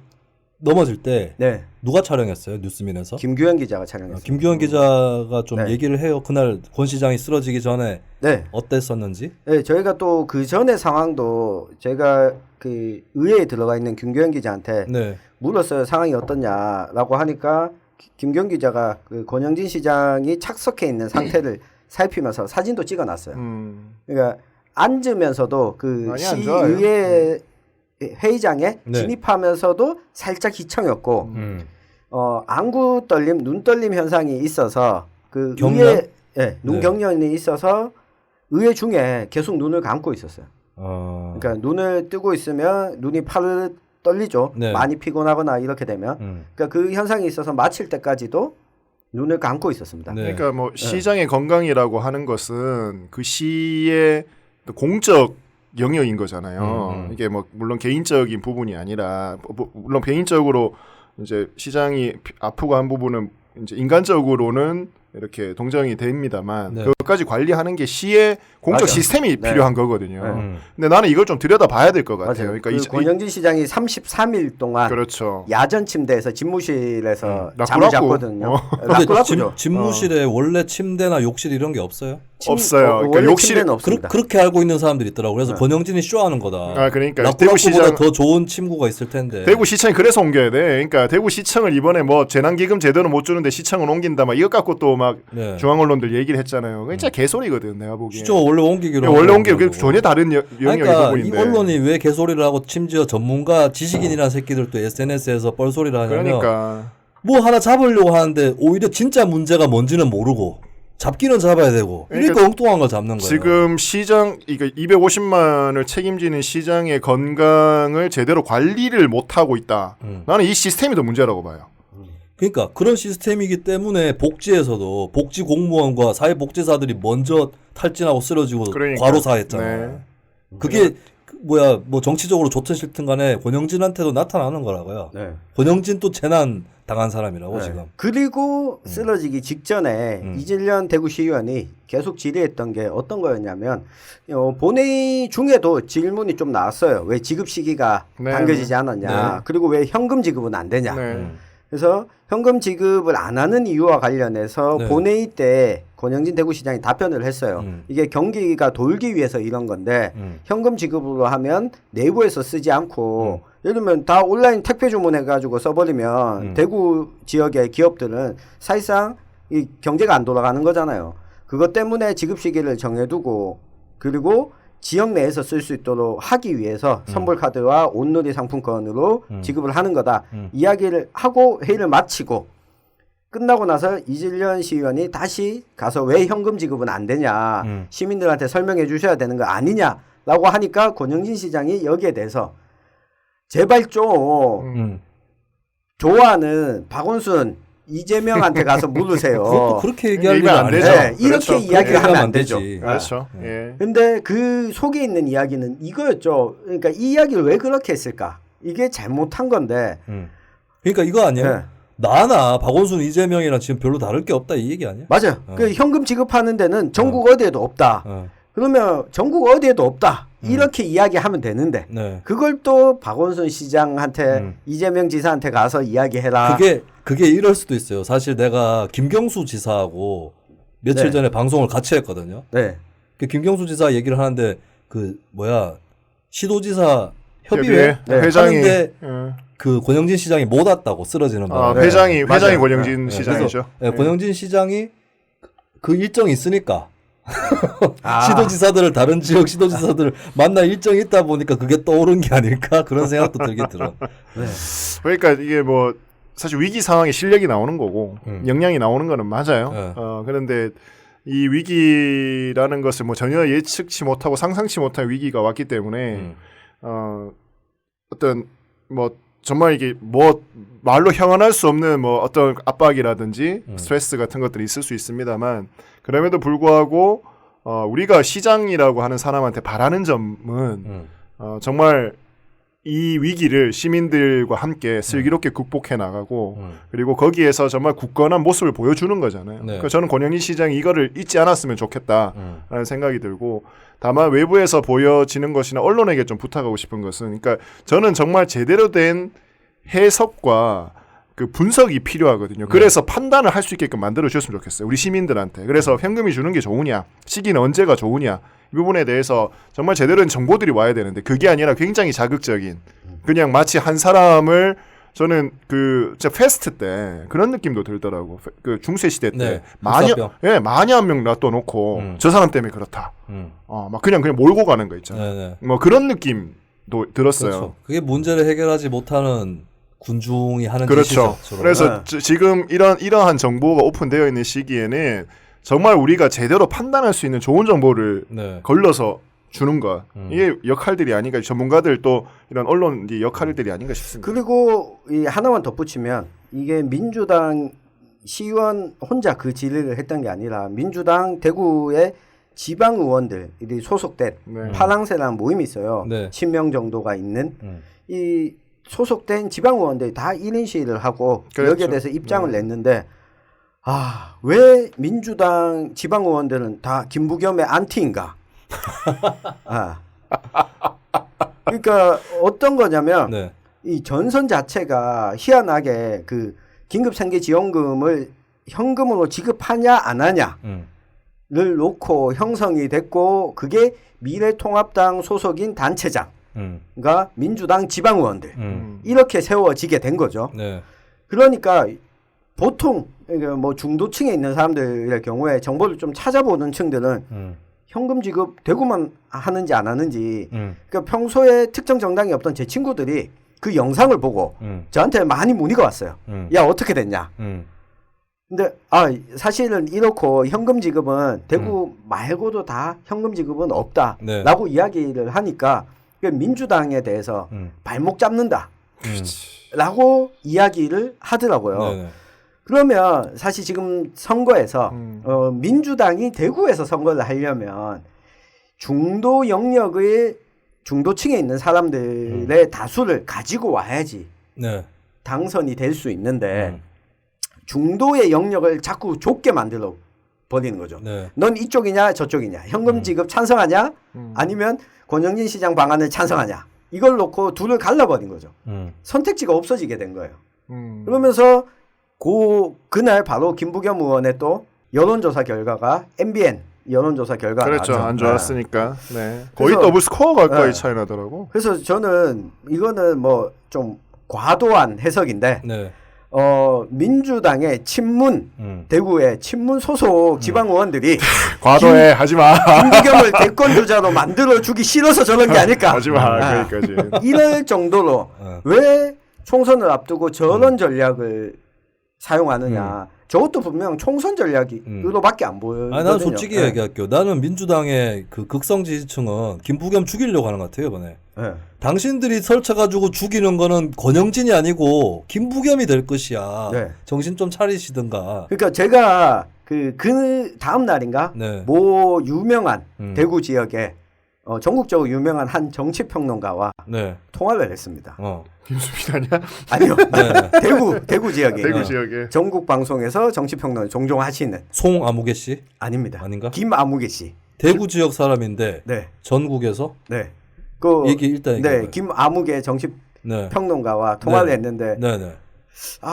넘어질 때 네. 누가 촬영했어요? 뉴스민에서? 김규현 기자가 촬영했어요. 김규현 기자가 좀 네. 얘기를 해요. 그날 권 시장이 쓰러지기 전에 네. 어땠었는지? 네, 저희가 또 그 전의 상황도 제가 그 의회에 들어가 있는 김규현 기자한테 네. 물었어요. 상황이 어떻냐라고 하니까 김규현 기자가 그 권영진 시장이 착석해 있는 상태를 살피면서 사진도 찍어놨어요. 그러니까 앉으면서도 그 많이 안 좋아요. 시의회 회의장에 네. 진입하면서도 살짝 희청이었고 안구 떨림, 눈 떨림 현상이 있어서 그 경련? 의회 눈 네. 경련이 있어서 의회 중에 계속 눈을 감고 있었어요. 그러니까 눈을 뜨고 있으면 눈이 파르르 떨리죠. 네. 많이 피곤하거나 이렇게 되면 그러니까 그 현상이 있어서 마칠 때까지도 눈을 감고 있었습니다. 네. 그러니까 뭐 시장의 건강이라고 하는 것은 그 시의 공적 영역인 거잖아요. 이게 뭐 물론 개인적인 부분이 아니라 물론 개인적으로 이제 시장이 아프고 한 부분은 이제 인간적으로는 이렇게 동정이 됩니다만 네. 그것까지 관리하는 게 시의 공적 맞아. 시스템이 네. 필요한 거거든요. 근데 나는 이걸 좀 들여다봐야 될 것 같아요. 맞아요. 그러니까 그 권영진 시장이 33일 동안 그렇죠. 야전 침대에서 집무실에서 라꾸라꾸. 잠을 잤거든요. 근데 라꾸라꾸죠. 집무실에 원래 침대나 욕실 이런 게 없어요? 없어요. 그러니까 원래 욕실에 침대는 없습니다. 그렇게 알고 있는 사람들이 있더라고. 그래서 권영진이 쇼하는 거다. 아 그러니까 라꾸라꾸보다 더 좋은 침구가 있을 텐데. 대구시청이 그래서 옮겨야 돼. 그러니까 대구시청을 이번에 뭐 재난기금 제대로 못 주는데 시청을 옮긴다 막 이것 갖고 또 막 네. 중앙 언론들 얘기를 했잖아요. 그게 진짜 개소리거든 내가 보기에. 진짜 원래 옮기기로. 원래 한 옮기고 거고. 전혀 다른 영역의 그러니까 부분인데. 이 언론이 왜 개소리를 하고 심지어 전문가 지식인이라는 새끼들도 SNS에서 뻘소리를 하냐면 그러니까 뭐 하나 잡으려고 하는데 오히려 진짜 문제가 뭔지는 모르고 잡기는 잡아야 되고 그러니까 엉뚱한 걸 잡는 거예요. 지금 시장 이거 250만을 책임지는 시장의 건강을 제대로 관리를 못 하고 있다. 나는 이 시스템이 더 문제라고 봐요. 그러니까 그런 시스템이기 때문에 복지에서도 복지 공무원과 사회복지사들이 먼저 탈진하고 쓰러지고 그러니까. 과로사했잖아요. 네. 그게 뭐 정치적으로 좋든 싫든 간에 권영진한테도 나타나는 거라고요. 네. 권영진 또 재난 당한 사람이라고 지금. 그리고 쓰러지기 직전에 이재련 대구시의원이 계속 질의했던 게 어떤 거였냐면 본회의 중에도 질문이 좀 나왔어요. 왜 지급 시기가 네. 당겨지지 않았냐. 네. 그리고 왜 현금 지급은 안 되냐. 네. 그래서 현금 지급을 안 하는 이유와 관련해서 네. 본회의 때 권영진 대구시장이 답변을 했어요. 이게 경기가 돌기 위해서 이런 건데 현금 지급으로 하면 내부에서 쓰지 않고 예를 들면 다 온라인 택배 주문해가지고 써버리면 대구 지역의 기업들은 사실상 이 경제가 안 돌아가는 거잖아요. 그것 때문에 지급 시기를 정해두고 그리고 지역 내에서 쓸 수 있도록 하기 위해서 선불카드와 온누리 상품권으로 지급을 하는 거다. 이야기를 하고 회의를 마치고 끝나고 나서 이재련 시의원이 다시 가서 왜 현금 지급은 안 되냐. 시민들한테 설명해 주셔야 되는 거 아니냐라고 하니까 권영진 시장이 여기에 대해서 제발 좀 좋아하는 박원순 이재명한테 가서 물으세요. 그것도 그렇게 얘기할 일은 이건 안 아니죠. 되죠. 네, 이렇게 그렇죠. 이야기를 하면 안 되죠. 되지. 그렇죠. 예. 근데 그 속에 있는 이야기는 이거였죠. 그러니까 이 이야기를 왜 그렇게 했을까? 이게 잘못한 건데. 그러니까 이거 아니에요? 네. 나나 박원순 이재명이랑 지금 별로 다를 게 없다 이 얘기 아니야? 맞아요. 그 현금 지급하는 데는 전국 어디에도 없다. 어. 그러면 전국 어디에도 없다. 이렇게 이야기하면 되는데 네. 그걸 또 박원순 시장한테 이재명 지사한테 가서 이야기해라. 그게 이럴 수도 있어요. 사실 내가 김경수 지사하고 며칠 네. 전에 방송을 같이 했거든요. 네. 그 김경수 지사 얘기를 하는데 시도지사 협의회 네. 회장이 하는데 예. 그 권영진 시장이 못 왔다고 쓰러지는 바람에 회장이 맞아요. 권영진 네, 시장이죠. 그래서 권영진 시장이 그 일정이 있으니까 아. 시도지사들을 다른 지역 시도지사들을 만날 일정이 있다 보니까 그게 떠오른 게 아닐까 그런 생각도 들긴 들어. 네. 그러니까 이게 뭐 사실 위기 상황에 실력이 나오는 거고 역량이 나오는 거는 맞아요. 네. 그런데 이 위기라는 것을 뭐 전혀 예측치 못하고 상상치 못한 위기가 왔기 때문에 어떤 뭐 정말 이게 뭐 말로 형언할 수 없는 뭐 어떤 압박이라든지 스트레스 같은 것들이 있을 수 있습니다만 그럼에도 불구하고 우리가 시장이라고 하는 사람한테 바라는 점은 정말 이 위기를 시민들과 함께 슬기롭게 극복해 나가고 그리고 거기에서 정말 굳건한 모습을 보여주는 거잖아요. 네. 그러니까 저는 권영진 시장이 이거를 잊지 않았으면 좋겠다라는 생각이 들고 다만 외부에서 보여지는 것이나 언론에게 좀 부탁하고 싶은 것은 그러니까 저는 정말 제대로 된 해석과 그 분석이 필요하거든요. 그래서 판단을 할 수 있게끔 만들어 주셨으면 좋겠어요. 우리 시민들한테. 그래서 현금이 주는 게 좋으냐, 시기는 언제가 좋으냐 이 부분에 대해서 정말 제대로 된 정보들이 와야 되는데 그게 아니라 굉장히 자극적인 그냥 마치 한 사람을 저는 그 진짜 페스트 때 그런 느낌도 들더라고. 그 중세 시대 때 네, 마녀 명 놔둬놓고 저 사람 때문에 그렇다. 막 그냥 몰고 가는 거 있잖아요. 네네. 뭐 그런 느낌도 들었어요. 그렇죠. 그게 문제를 해결하지 못하는 군중이 하는 그렇죠. 짓이죠. 주로. 그래서 지금 이러한 정보가 오픈되어 있는 시기에는 정말 우리가 제대로 판단할 수 있는 좋은 정보를 네. 걸러서 주는 것 이게 역할들이 아닌가 전문가들 또 이런 언론 역할들이 아닌가 싶습니다. 그리고 이 하나만 덧붙이면 이게 민주당 시의원 혼자 그 질의를 했던 게 아니라 민주당 대구의 지방 의원들이 소속된 네. 파랑새라는 모임이 있어요. 네. 10명 정도가 있는 이 소속된 지방 의원들이 다 1인 시위를 하고 그렇죠. 여기에 대해서 입장을 냈는데 왜 민주당 지방 의원들은 다 김부겸의 안티인가? 그러니까 어떤 거냐면 네. 이 전선 자체가 희한하게 그 긴급생계지원금을 현금으로 지급하냐 안 하냐를 놓고 형성이 됐고 그게 미래통합당 소속인 단체장과 민주당 지방의원들 이렇게 세워지게 된 거죠. 네. 그러니까 보통 뭐 중도층에 있는 사람들의 경우에 정보를 좀 찾아보는 층들은 현금 지급 대구만 하는지 안 하는지 그러니까 평소에 특정 정당이 없던 제 친구들이 그 영상을 보고 저한테 많이 문의가 왔어요. 야 어떻게 됐냐. 근데 사실은 이렇고 현금 지급은 대구 말고도 다 현금 지급은 없다라고 이야기를 하니까 민주당에 대해서 발목 잡는다. 라고 이야기를 하더라고요. 네네. 그러면 사실 지금 선거에서 민주당이 대구에서 선거를 하려면 중도 영역의 중도층에 있는 사람들의 다수를 가지고 와야지 네. 당선이 될 수 있는데 중도의 영역을 자꾸 좁게 만들어 버리는 거죠. 네. 넌 이쪽이냐 저쪽이냐 현금 지급 찬성하냐 아니면 권영진 시장 방안을 찬성하냐 이걸 놓고 둘을 갈라버린 거죠. 선택지가 없어지게 된 거예요. 그러면서 그날 바로 김부겸 의원의 또 여론조사 결과가 MBN 여론조사 결과가 그렇죠. 나왔죠. 안 좋았으니까. 네. 거의 더블 스코어 가까이 차이 나더라고. 그래서 저는 이거는 뭐 좀 과도한 해석인데 네. 민주당의 친문 대구의 친문 소속 지방 의원들이 과도해 하지 마. 김부겸을 대권 주자로 만들어 주기 싫어서 저런 게 아닐까. 하지 마. 거기까지. 이럴 정도로 왜 총선을 앞두고 저런 전략을 사용하느냐. 저것도 분명 총선 전략으로밖에 안 보여요. 아니, 난 솔직히 얘기할게요. 나는 민주당의 그 극성 지지층은 김부겸 죽이려고 하는 것 같아요, 이번에. 네. 당신들이 설쳐가지고 죽이는 거는 권영진이 아니고 김부겸이 될 것이야. 네. 정신 좀 차리시든가. 그러니까 제가 그 다음 날인가 네. 모 유명한 대구 지역에 전국적으로 유명한 한 정치평론가와 네. 통화를 했습니다. 김수빈 아니야? 아니요. 네. 대구 지역에. 대구 지역에. 전국 방송에서 정치평론 종종 하시는. 송아무개 씨? 아닙니다. 아닌가? 김아무개 씨. 대구 지역 사람인데 네. 전국에서? 네. 얘기 일단 네. 김아무개 정치평론가와 통화를 했는데 네네.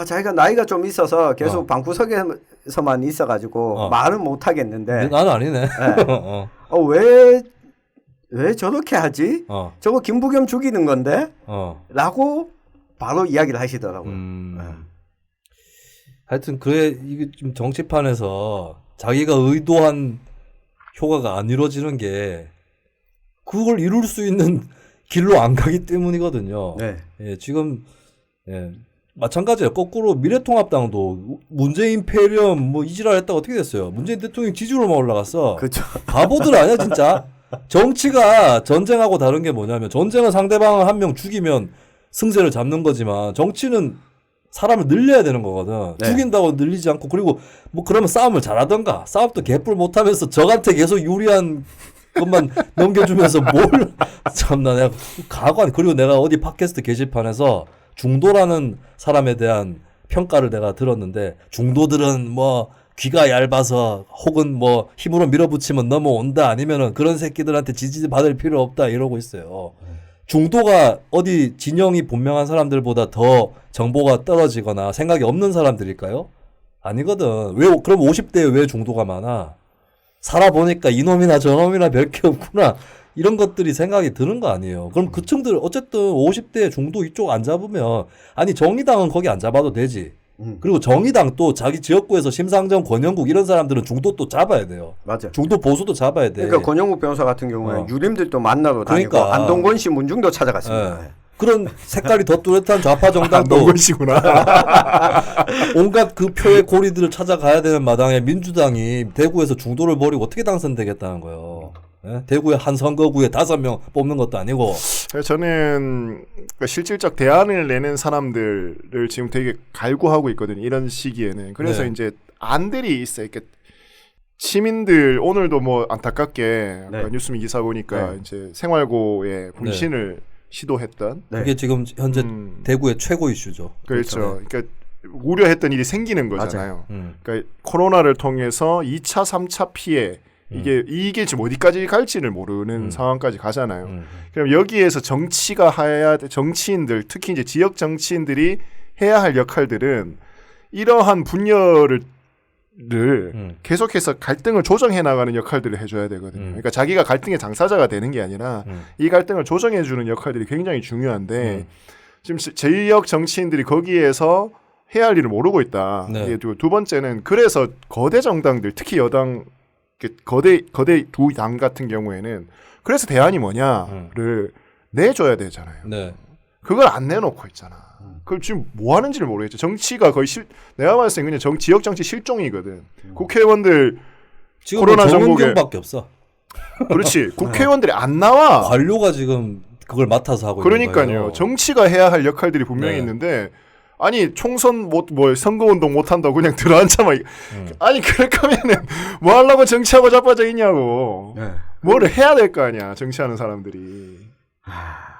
자기가 나이가 좀 있어서 계속 방구석에서만 있어가지고 말은 못 하겠는데. 나는 아니네. 네. 왜 저렇게 하지? 저거 김부겸 죽이는 건데? 라고 바로 이야기를 하시더라고요. 하여튼 이게 좀 정치판에서 자기가 의도한 효과가 안 이루어지는 게 그걸 이룰 수 있는 길로 안 가기 때문이거든요. 네. 예, 지금 마찬가지예요. 거꾸로 미래통합당도 문재인 패렴 뭐 이지랄 했다가 어떻게 됐어요? 문재인 대통령 지지율만 올라갔어. 그렇죠. 바보들 아니야 진짜. 정치가 전쟁하고 다른 게 뭐냐면 전쟁은 상대방을 한 명 죽이면 승세를 잡는 거지만 정치는 사람을 늘려야 되는 거거든. 네. 죽인다고 늘리지 않고 그리고 뭐 그러면 싸움을 잘하던가 싸움도 개뿔 못하면서 적한테 계속 유리한 것만 넘겨주면서 참나 내가 가관 그리고 내가 어디 팟캐스트 게시판에서 중도라는 사람에 대한 평가를 내가 들었는데 중도들은 뭐 귀가 얇아서 혹은 뭐 힘으로 밀어붙이면 넘어온다 아니면은 그런 새끼들한테 지지 받을 필요 없다 이러고 있어요. 중도가 어디 진영이 분명한 사람들보다 더 정보가 떨어지거나 생각이 없는 사람들일까요? 아니거든. 그럼 50대에 왜 중도가 많아? 살아보니까 이놈이나 저놈이나 별 게 없구나. 이런 것들이 생각이 드는 거 아니에요. 그럼 그 층들 어쨌든 50대 중도 이쪽 안 잡으면 아니 정의당은 거기 안 잡아도 되지. 그리고 정의당 또 자기 지역구에서 심상정, 권영국 이런 사람들은 중도 또 잡아야 돼요. 맞아. 중도 보수도 잡아야 돼. 그러니까 권영국 변호사 같은 경우는 유림들도 만나러 다니고 안동권 씨 문중도 찾아갔습니다. 네. 그런 색깔이 더 뚜렷한 좌파 정당도 안동권씨구나. 온갖 그 표의 고리들을 찾아가야 되는 마당에 민주당이 대구에서 중도를 벌이고 어떻게 당선되겠다는 거예요. 네? 대구에 한 선거구에 5명 뽑는 것도 아니고. 저는 실질적 대안을 내는 사람들을 지금 되게 갈구하고 있거든요. 이런 시기에는. 그래서 네. 이제 안들이 있어요. 이렇게 시민들 오늘도 뭐 안타깝게 네. 뉴스미 기사 보니까 네. 이제 생활고에 분신을 시도했던. 그게 지금 현재 대구의 최고 이슈죠. 그렇죠. 그러니까 우려했던 일이 생기는 거잖아요. 그러니까 코로나를 통해서 2차, 3차 피해 이게 지금 어디까지 갈지를 모르는 상황까지 가잖아요. 그럼 여기에서 정치인들, 특히 이제 지역 정치인들이 해야 할 역할들은 이러한 분열을 계속해서 갈등을 조정해 나가는 역할들을 해줘야 되거든요. 그러니까 자기가 갈등의 당사자가 되는 게 아니라 이 갈등을 조정해주는 역할들이 굉장히 중요한데 지금 지역 정치인들이 거기에서 해야 할 일을 모르고 있다. 네. 두 번째는 그래서 거대 정당들, 특히 여당 거대 두 당 같은 경우에는 그래서 대안이 뭐냐를 내줘야 되잖아요. 네. 그걸 안 내놓고 있잖아. 그걸 지금 뭐 하는지를 모르겠죠. 정치가 거의 내가 봤을 때 그냥 지역 정치 실종이거든. 국회의원들 지금 코로나 정은경밖에 없어. 그렇지. 국회의원들이 안 나와. 관료가 지금 그걸 맡아서 하고 있는 거예요. 그러니까요. 정치가 해야 할 역할들이 분명히 있는데 아니 총선 뭐 선거운동 못 한다고 그냥 들어앉아마. 아니 그럴 거면은 뭐 하려고 정치하고 자빠져 있냐고. 뭐를 해야 될 거 아니야. 정치하는 사람들이.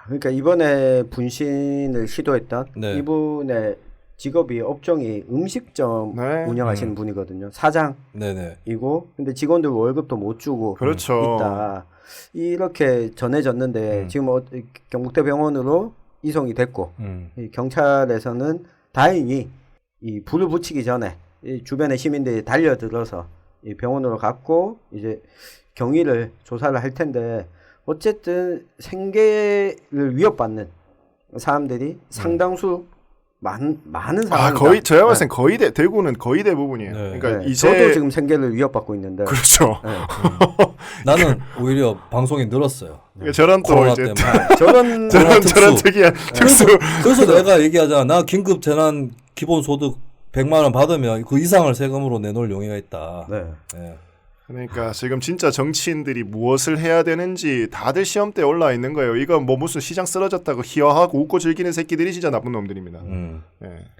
그러니까 이번에 분신을 시도했던 이분의 직업이 업종이 음식점 운영하시는 분이거든요. 사장이고 근데 직원들 월급도 못 주고 그렇죠. 있다. 이렇게 전해졌는데 지금 경북대 병원으로 이송이 됐고 이 경찰에서는 다행히 이 불을 붙이기 전에 이 주변의 시민들이 달려들어서 이 병원으로 갔고 이제 경위를 조사를 할 텐데 어쨌든 생계를 위협받는 사람들이 상당수 많은 사람이 거의 제가 봤을 땐 거의 대구는 거의 대부분이에요. 그러니까 이제 저도 지금 생계를 위협받고 있는데 그렇죠. 나는 오히려 방송이 늘었어요. 저런 또 코로나 이제 때문에. 저런 특이한 특수. 그래서 내가 얘기하잖아. 나 긴급 재난 기본소득 100만 원 받으면 그 이상을 세금으로 내놓을 용의가 있다. 그러니까 지금 진짜 정치인들이 무엇을 해야 되는지 다들 시험대에 올라와 있는 거예요. 이건 뭐 무슨 시장 쓰러졌다고 희화하고 웃고 즐기는 새끼들이 진짜 나쁜 놈들입니다.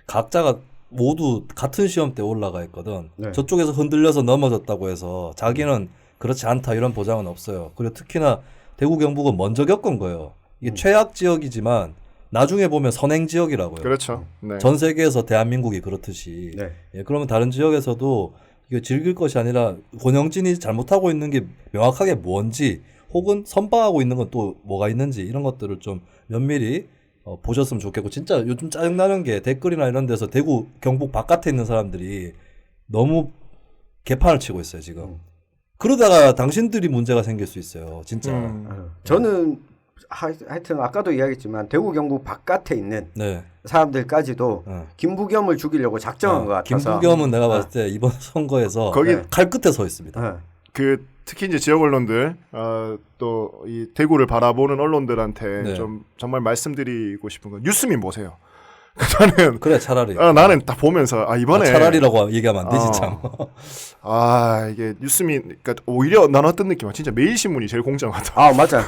각자가 모두 같은 시험대에 올라가 있거든. 저쪽에서 흔들려서 넘어졌다고 해서 자기는 그렇지 않다 이런 보장은 없어요. 그리고 특히나 대구 경북은 먼저 겪은 거예요. 이게 최악 지역이지만 나중에 보면 선행 지역이라고요. 그렇죠. 전 세계에서 대한민국이 그렇듯이. 그러면 다른 지역에서도 이거 즐길 것이 아니라 권영진이 잘못하고 있는 게 명확하게 뭔지 혹은 선방하고 있는 건 또 뭐가 있는지 이런 것들을 좀 면밀히 보셨으면 좋겠고 진짜 요즘 짜증나는 게 댓글이나 이런 데서 대구 경북 바깥에 있는 사람들이 너무 개판을 치고 있어요 지금. 그러다가 당신들이 문제가 생길 수 있어요 진짜. 저는 하여튼 아까도 이야기했지만 대구 경북 바깥에 있는 사람들까지도 김부겸을 죽이려고 작정한 것 같아서 김부겸은 내가 봤을 때 이번 선거에서 거기 칼 끝에 서 있습니다. 그 특히 이제 지역 언론들 또 이 대구를 바라보는 언론들한테 좀 정말 말씀드리고 싶은 건 뉴스민 보세요. 나는 그래 차라리 나는 딱 보면서 이번에 차라리라고 얘기하면 안 되지 참. 이게 뉴스민 그러니까 오히려 난 어떤 느낌이야. 진짜 매일신문이 제일 공정하다. 맞아.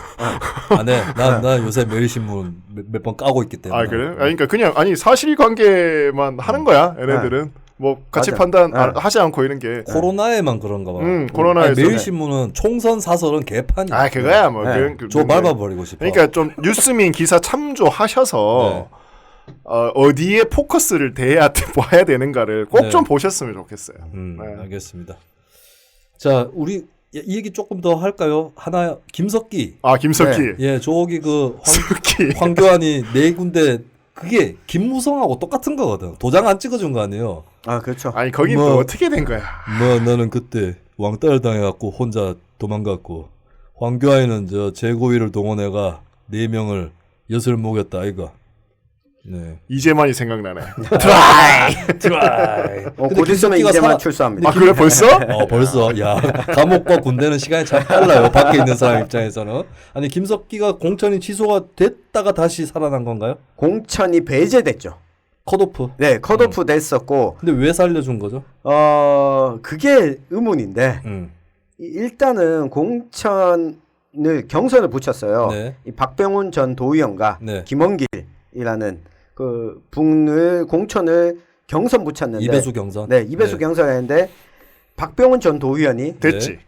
나 요새 매일신문 몇 번 까고 있기 때문에. 그래? 그러니까 그냥 사실관계만 하는 거야. 얘네들은 뭐 가치 판단 하지 않고 이런 게 코로나에만 그런가 봐. 코로나에서 매일신문은 총선 사설은 개판이야. 그거야 뭐. 저 밟아버리고 싶어. 그러니까 좀 뉴스민 기사 참조하셔서 어디에 포커스를 봐야 되는가를 꼭 좀 보셨으면 좋겠어요. 알겠습니다. 자, 우리 이 얘기 조금 더 할까요? 하나 김석기. 김석기. 저기 황교안이 4군데 그게 김무성하고 똑같은 거거든. 도장 안 찍어준 거 아니에요? 그렇죠. 아니 거긴 또 어떻게 된 거야? 나는 그때 왕따를 당해갖고 혼자 도망갔고 황교안이는 재고위를 동원해가 4명을 엿을 먹였다 아이가. 이제만이 생각나네. 드라이. 곧 있으면 이제만 출소합니다. 그래 벌써? 벌써. 야 감옥과 군대는 시간이 참 빨라요. 밖에 있는 사람 입장에서는. 아니 김석기가 공천이 취소가 됐다가 다시 살아난 건가요? 공천이 배제됐죠. 컷오프. 컷오프 됐었고. 근데 왜 살려준 거죠? 그게 의문인데 일단은 공천을 경선을 붙였어요. 이 박병훈 전 도의원과 김원길이라는 그 분을 공천을 경선 붙였는데 이배수 경선. 이배수 경선했는데 박병훈 전 도의원이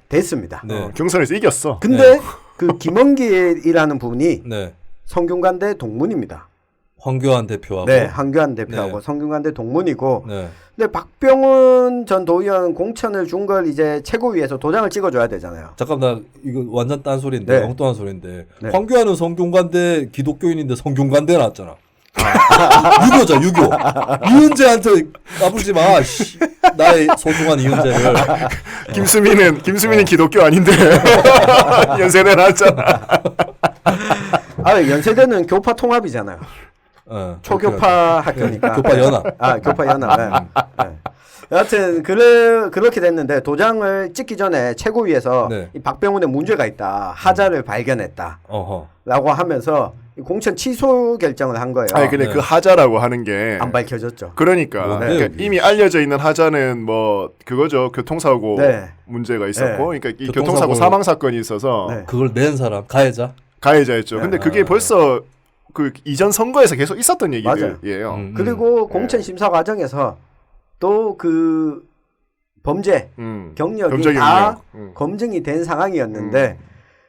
됐습니다. 경선에서 이겼어. 근데 그 김원길이라는 분이 성균관대 동문입니다. 황교안 대표하고. 황교안 대표하고 성균관대 동문이고. 근데 박병훈 전 도의원 공천을 준 걸 이제 최고위에서 도장을 찍어줘야 되잖아요. 잠깐 나 이거 완전 딴소리인데 엉뚱한 소리인데 황교안은 성균관대 기독교인인데 성균관대 나왔잖아. 유교자 유교. 이은재한테 까불지 마. 나의 소중한 이은재를. 김수민은 기독교 아닌데 연세대 나왔잖아. 연세대는 교파 통합이잖아요. 초교파 학교니까. 교파 연합. 교파 연합. 네. 여하튼 그렇게 됐는데 도장을 찍기 전에 최고위에서 네. 이 박병훈의 문제가 있다. 하자를 발견했다. 어허. 라고 하면서 이 공천 취소 결정을 한 거예요. 아니 근데 네. 그 하자라고 하는 게 안 밝혀졌죠. 그러니까, 뭔데, 그러니까 여기? 이미 알려져 있는 하자는 뭐 그거죠. 교통사고 네. 문제가 있었고, 그러니까 이 교통사고- 교통사고 사망 사건이 있어서 네. 그걸 낸 사람 가해자. 가해자였죠. 근데 그게 벌써 그 이전 선거에서 계속 있었던 맞아요. 얘기들이에요. 그리고 공천 심사 과정에서 또 그 범죄 경력이 범죄 다 경력. 검증이 된 상황이었는데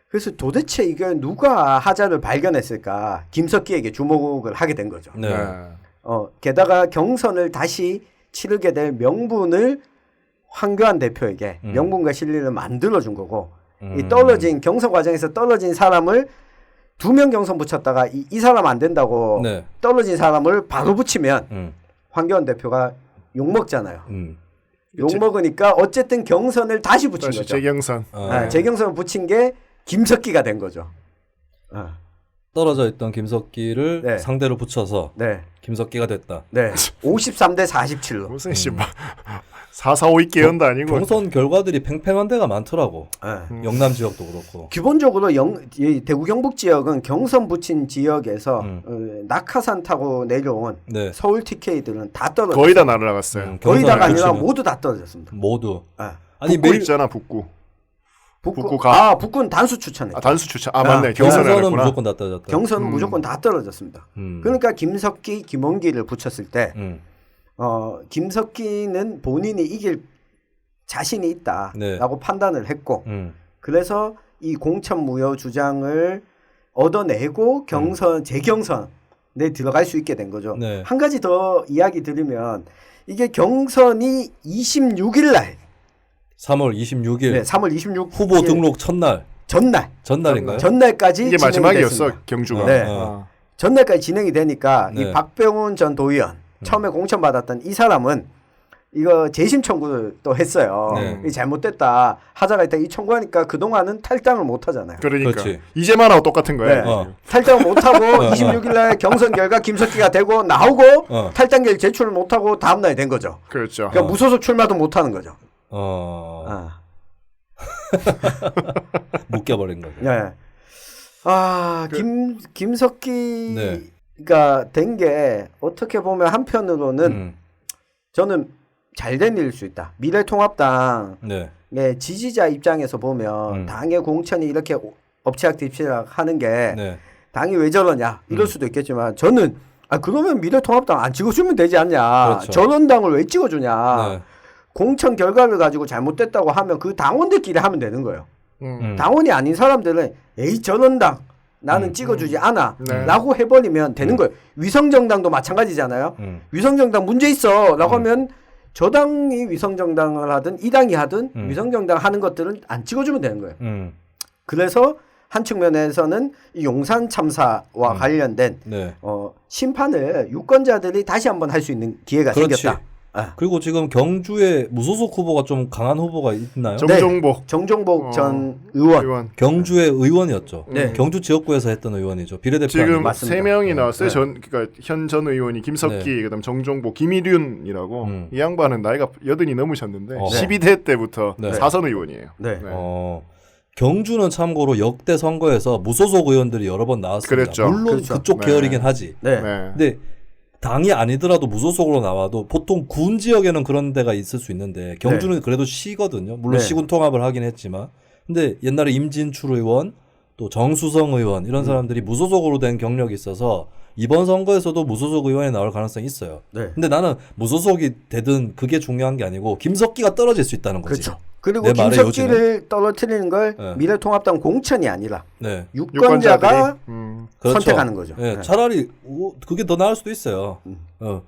그래서 도대체 이게 누가 하자를 발견했을까? 김석기에게 주목을 하게 된 거죠. 네. 게다가 경선을 다시 치르게 될 명분을 황교안 대표에게 명분과 실리를 만들어준 거고 이 떨어진 경선 과정에서 떨어진 사람을 2명 경선 붙였다가 이 사람 안 된다고 네. 떨어진 사람을 바로 붙이면 황교안 대표가 욕먹잖아요. 욕먹으니까 어쨌든 경선을 다시 붙인 다시 거죠. 재경선. 재경선을 붙인 게 김석기가 된 거죠. 떨어져 있던 김석기를 네. 상대로 붙여서 네. 김석기가 됐다. 네. 53대 47로. 무슨 씨발 445 개연도 아니고. 경선 결과들이 팽팽한 데가 많더라고. 네. 영남 지역도 그렇고. 기본적으로 이 대구 경북 지역은 경선 붙인 지역에서 낙하산 타고 내려온 네. 서울 TK들은 다 떨어졌어요. 거의 다 날아갔어요. 거의 다가 아니라 붙이는 모두 다 떨어졌습니다. 모두. 네. 아니 북구 있잖아 북구. 북구가. 북구는 단수 추천했죠. 단수 추천. 맞네. 경선은 경선을 했구나. 무조건 다 떨어졌다. 경선은 무조건 다 떨어졌습니다. 그러니까 김석기, 김원기를 붙였을 때 김석기는 본인이 이길 자신이 있다라고 네. 판단을 했고 그래서 이 공천무효 주장을 얻어내고 재경선에 들어갈 수 있게 된 거죠. 네. 한 가지 더 이야기 드리면 이게 경선이 26일 날 3월 26일 네, 3월 26일 후보 등록 첫날. 전날인가요? 전날까지 이게 진행이 마지막이었어 됐습니다. 경주가. 네. 전날까지 진행이 되니까 네. 이 박병훈 전 도의원 처음에 공천 받았던 이 사람은 이거 재심 청구를 또 했어요. 네. 이 잘못됐다 하자가 있다 이 청구하니까 그 동안은 탈당을 못 하잖아요. 그러니까 그렇지. 이제만 하고 똑같은 거야. 네. 탈당을 못 하고 26일 날 경선 결과 김석기가 되고 나오고 탈당결 제출을 못 하고 다음 날이 된 거죠. 그렇죠. 그러니까 무소속 출마도 못 하는 거죠. 묶여버린 거죠. 네. 김석기가 네. 된 게 어떻게 보면 한편으로는 저는 잘된 일일 수 있다. 미래통합당의 네. 지지자 입장에서 보면 당의 공천이 이렇게 엎치락뒤치락 하는 게 네. 당이 왜 저러냐 이럴 수도 있겠지만 저는 그러면 미래통합당 안 찍어주면 되지 않냐. 그렇죠. 저런 당을 왜 찍어주냐. 네. 공천 결과를 가지고 잘못됐다고 하면 그 당원들끼리 하면 되는 거예요. 당원이 아닌 사람들은 에이 저런 당 나는 찍어주지 않아 라고 해버리면 되는 거예요. 위성정당도 마찬가지잖아요. 위성정당 문제 있어 라고 하면 저 당이 위성정당을 하든 이 당이 하든 위성정당 하는 것들은 안 찍어주면 되는 거예요. 그래서 한 측면에서는 이 용산 참사와 관련된 네. 심판을 유권자들이 다시 한번 할 수 있는 기회가 그렇지. 생겼다. 그리고 지금 경주에 무소속 후보가 좀 강한 후보가 있나요? 정종복. 정종복 전 의원. 경주의 의원이었죠. 네. 경주 지역구에서 했던 의원이죠. 비례대표 지금 아니고. 맞습니다. 3명이 나왔어요. 네. 그러니까 현 전 의원이 김석기, 그다음 정종복, 김일윤이라고 이 양반은 나이가 80이 넘으셨는데 12대 때부터 네. 사선 의원이에요. 네. 경주는 참고로 역대 선거에서 무소속 의원들이 여러 번 나왔습니다. 그랬죠. 물론 그렇죠. 그쪽 네. 계열이긴 하지. 네. 네. 근데 당이 아니더라도 무소속으로 나와도 보통 군 지역에는 그런 데가 있을 수 있는데 경주는 그래도 시거든요. 물론 네. 시군 통합을 하긴 했지만. 근데 옛날에 임진출 의원 또 정수성 의원 이런 사람들이 무소속으로 된 경력이 있어서 이번 선거에서도 무소속 의원이 나올 가능성이 있어요. 네. 근데 나는 무소속이 되든 그게 중요한 게 아니고 김석기가 떨어질 수 있다는 거지. 그렇죠. 그리고 내 말의 김석기를 떨어뜨리는 걸 네. 미래통합당 공천이 아니라 네. 유권자가 그렇죠. 선택하는 거죠. 네, 네. 차라리 그게 더 나을 수도 있어요.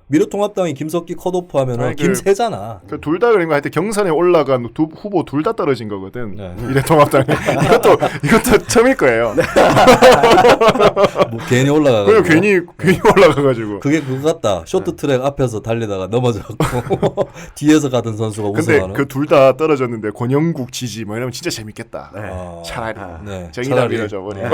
미래통합당이 김석기 컷오프 하면은 아니, 김세잖아. 둘 다 그런 거 하여튼 경선에 올라간 두 후보 둘 다 떨어진 거거든. 네. 미래통합당이 이것도 처음일 거예요. 뭐 괜히 올라가고. 그리고 괜히 올라가가지고. 그게 그거 같다. 쇼트트랙 앞에서 달리다가 넘어졌고 뒤에서 가던 선수가 근데 우승하는. 그 둘 다 떨어졌는데 없는데 권영국 지지 뭐 이러면 진짜 재밌겠다. 네. 차라리 네. 정의당 차라리. 밀어줘 버리고.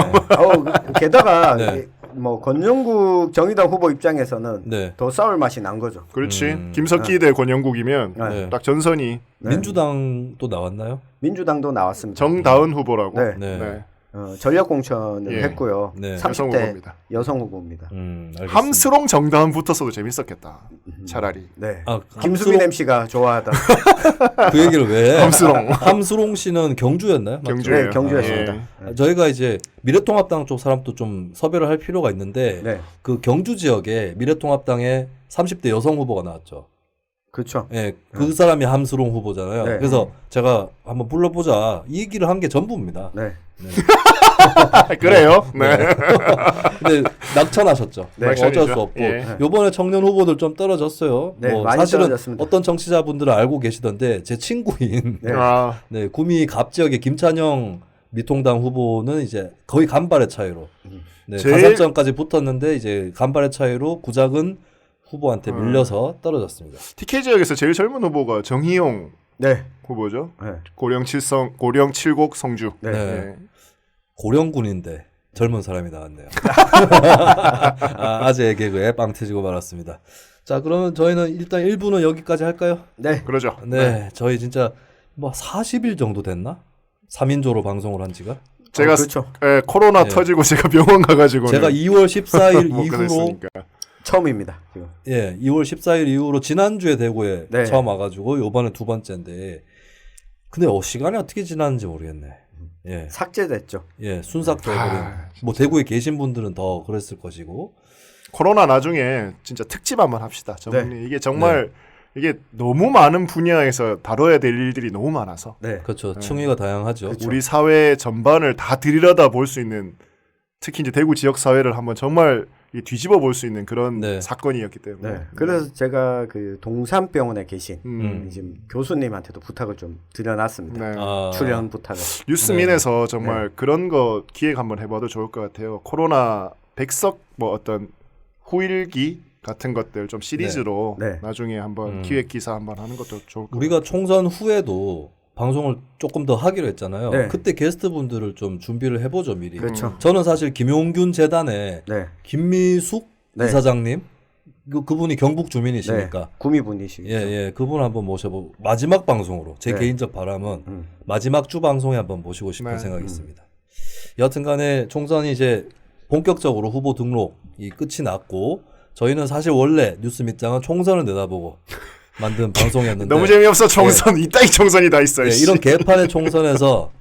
게다가 네. 뭐 권영국 정의당 후보 입장에서는 네. 더 싸울 맛이 난 거죠. 그렇지. 김석기 대 권영국이면 네. 딱 전선이 민주당도 나왔나요? 민주당도 나왔습니다. 정다은 후보라고. 네. 네. 전략 공천을 예. 했고요. 네. 30대 30대 후보입니다. 여성 후보입니다. 알겠습니다. 함스롱 정다은 붙었어도 재밌었겠다. 차라리. 네. 아, 김수민 MC가 좋아하던 그 얘기를 왜? 함스롱. 함수롱 씨는 경주였나요? 맞죠? 경주예요. 네, 경주였습니다. 예. 저희가 이제 미래통합당 쪽 사람도 좀 섭외를 할 필요가 있는데 네. 그 경주 지역에 미래통합당에 30대 여성 후보가 나왔죠. 그렇죠. 예, 그 사람이 함수롱 후보잖아요. 네. 그래서 제가 한번 불러보자 이 얘기를 한 게 전부입니다. 네. 그래요. 네. 근데 낙천하셨죠. 네, 어쩔 수 낙천이죠. 없고 예. 요번에 청년 후보들 좀 떨어졌어요. 네, 뭐 많이 사실은 떨어졌습니다. 어떤 정치자분들은 알고 계시던데 제 친구인 네. 아, 네, 구미 갑 지역의 김찬영 미통당 후보는 이제 거의 간발의 차이로 네, 제일- 가산점까지 붙었는데 이제 간발의 차이로 구작은 후보한테 밀려서 떨어졌습니다. TK 지역에서 제일 젊은 후보가 정희용 네. 후보죠. 네. 고령 칠곡 성주. 네. 네. 고령군인데 젊은 사람이 나왔네요. 아재 개그에 빵 터지고 말았습니다. 자, 그러면 저희는 일단 1부는 여기까지 할까요? 네. 그러죠. 네, 저희 진짜 뭐 40일 정도 됐나? 3인조로 방송을 한 지가? 제가 그렇죠. 코로나 네. 터지고 제가 병원 가가지고 제가 2월 14일 못 이후로 그랬으니까. 처음입니다. 지금. 예, 2월 14일 이후로 지난주에 대구에 네. 처음 와가지고 요번에 두 번째인데 근데 시간이 어떻게 지났는지 모르겠네. 예, 삭제됐죠. 예, 순삭돼버린. 아, 뭐 대구에 계신 분들은 더 그랬을 것이고. 코로나 나중에 진짜 특집 한번 합시다. 정리. 이게 정말 네. 이게 너무 많은 분야에서 다뤄야 될 일들이 너무 많아서 네. 그렇죠. 층위가 다양하죠. 우리 사회 전반을 다 들여다 볼 수 있는 특히 이제 대구 지역 사회를 한번 정말 뒤집어 볼 수 있는 그런 네. 사건이었기 때문에. 네. 그래서 제가 그 동산병원에 계신 음. 지금 교수님한테도 부탁을 좀 드려놨습니다. 네. 아, 출연 부탁을. 뉴스민에서 정말 그런 거 기획 한번 해봐도 좋을 것 같아요. 코로나 백석 뭐 어떤 후일기 같은 것들 좀 시리즈로 네. 네. 나중에 한번 기획 기사 한번 하는 것도 좋을 것 같아요. 우리가 총선 후에도 방송을 조금 더 하기로 했잖아요. 네. 그때 게스트분들을 좀 준비를 해보죠 미리. 그렇죠. 저는 사실 김용균 재단의 네. 김미숙 네. 이사장님 그분이 경북 주민이시니까 네. 구미분이시죠. 예, 그분 한번 모셔보고 마지막 방송으로 제 네. 개인적 바람은 마지막 주 방송에 한번 모시고 싶은 네. 생각이 있습니다. 여튼간에 총선이 이제 본격적으로 후보 등록이 끝이 났고 저희는 사실 원래 뉴스 밑장은 총선을 내다보고 만든 방송이었는데 너무 재미없어 총선 이따위 총선이 다 있어요. 네, 이런 개판의 총선에서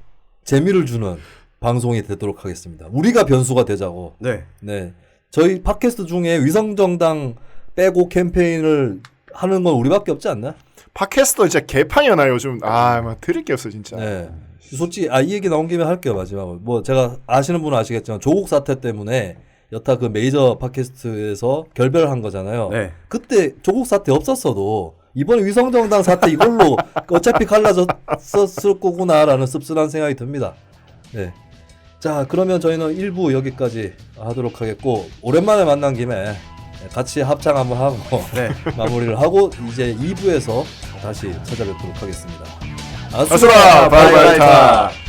재미를 주는 방송이 되도록 하겠습니다. 우리가 변수가 되자고. 네. 네, 저희 팟캐스트 중에 위성정당 빼고 캠페인을 하는 건 우리밖에 없지 않나? 팟캐스트 진짜 개판이잖아요 요즘. 막 들을 게 없어 진짜. 네. 솔직히 이 얘기 나온 김에 할게요 마지막으로. 뭐 제가 아시는 분은 아시겠지만 조국 사태 때문에 여타 그 메이저 팟캐스트에서 결별한 거잖아요. 네. 그때 조국 사태 없었어도 이번에 위성정당 사태 이걸로 어차피 갈라졌을 거구나라는 씁쓸한 생각이 듭니다. 네. 자, 그러면 저희는 1부 여기까지 하도록 하겠고 오랜만에 만난 김에 같이 합창 한번 하고 네. 마무리를 하고 이제 2부에서 다시 찾아뵙도록 하겠습니다. 아수라 바이바이타.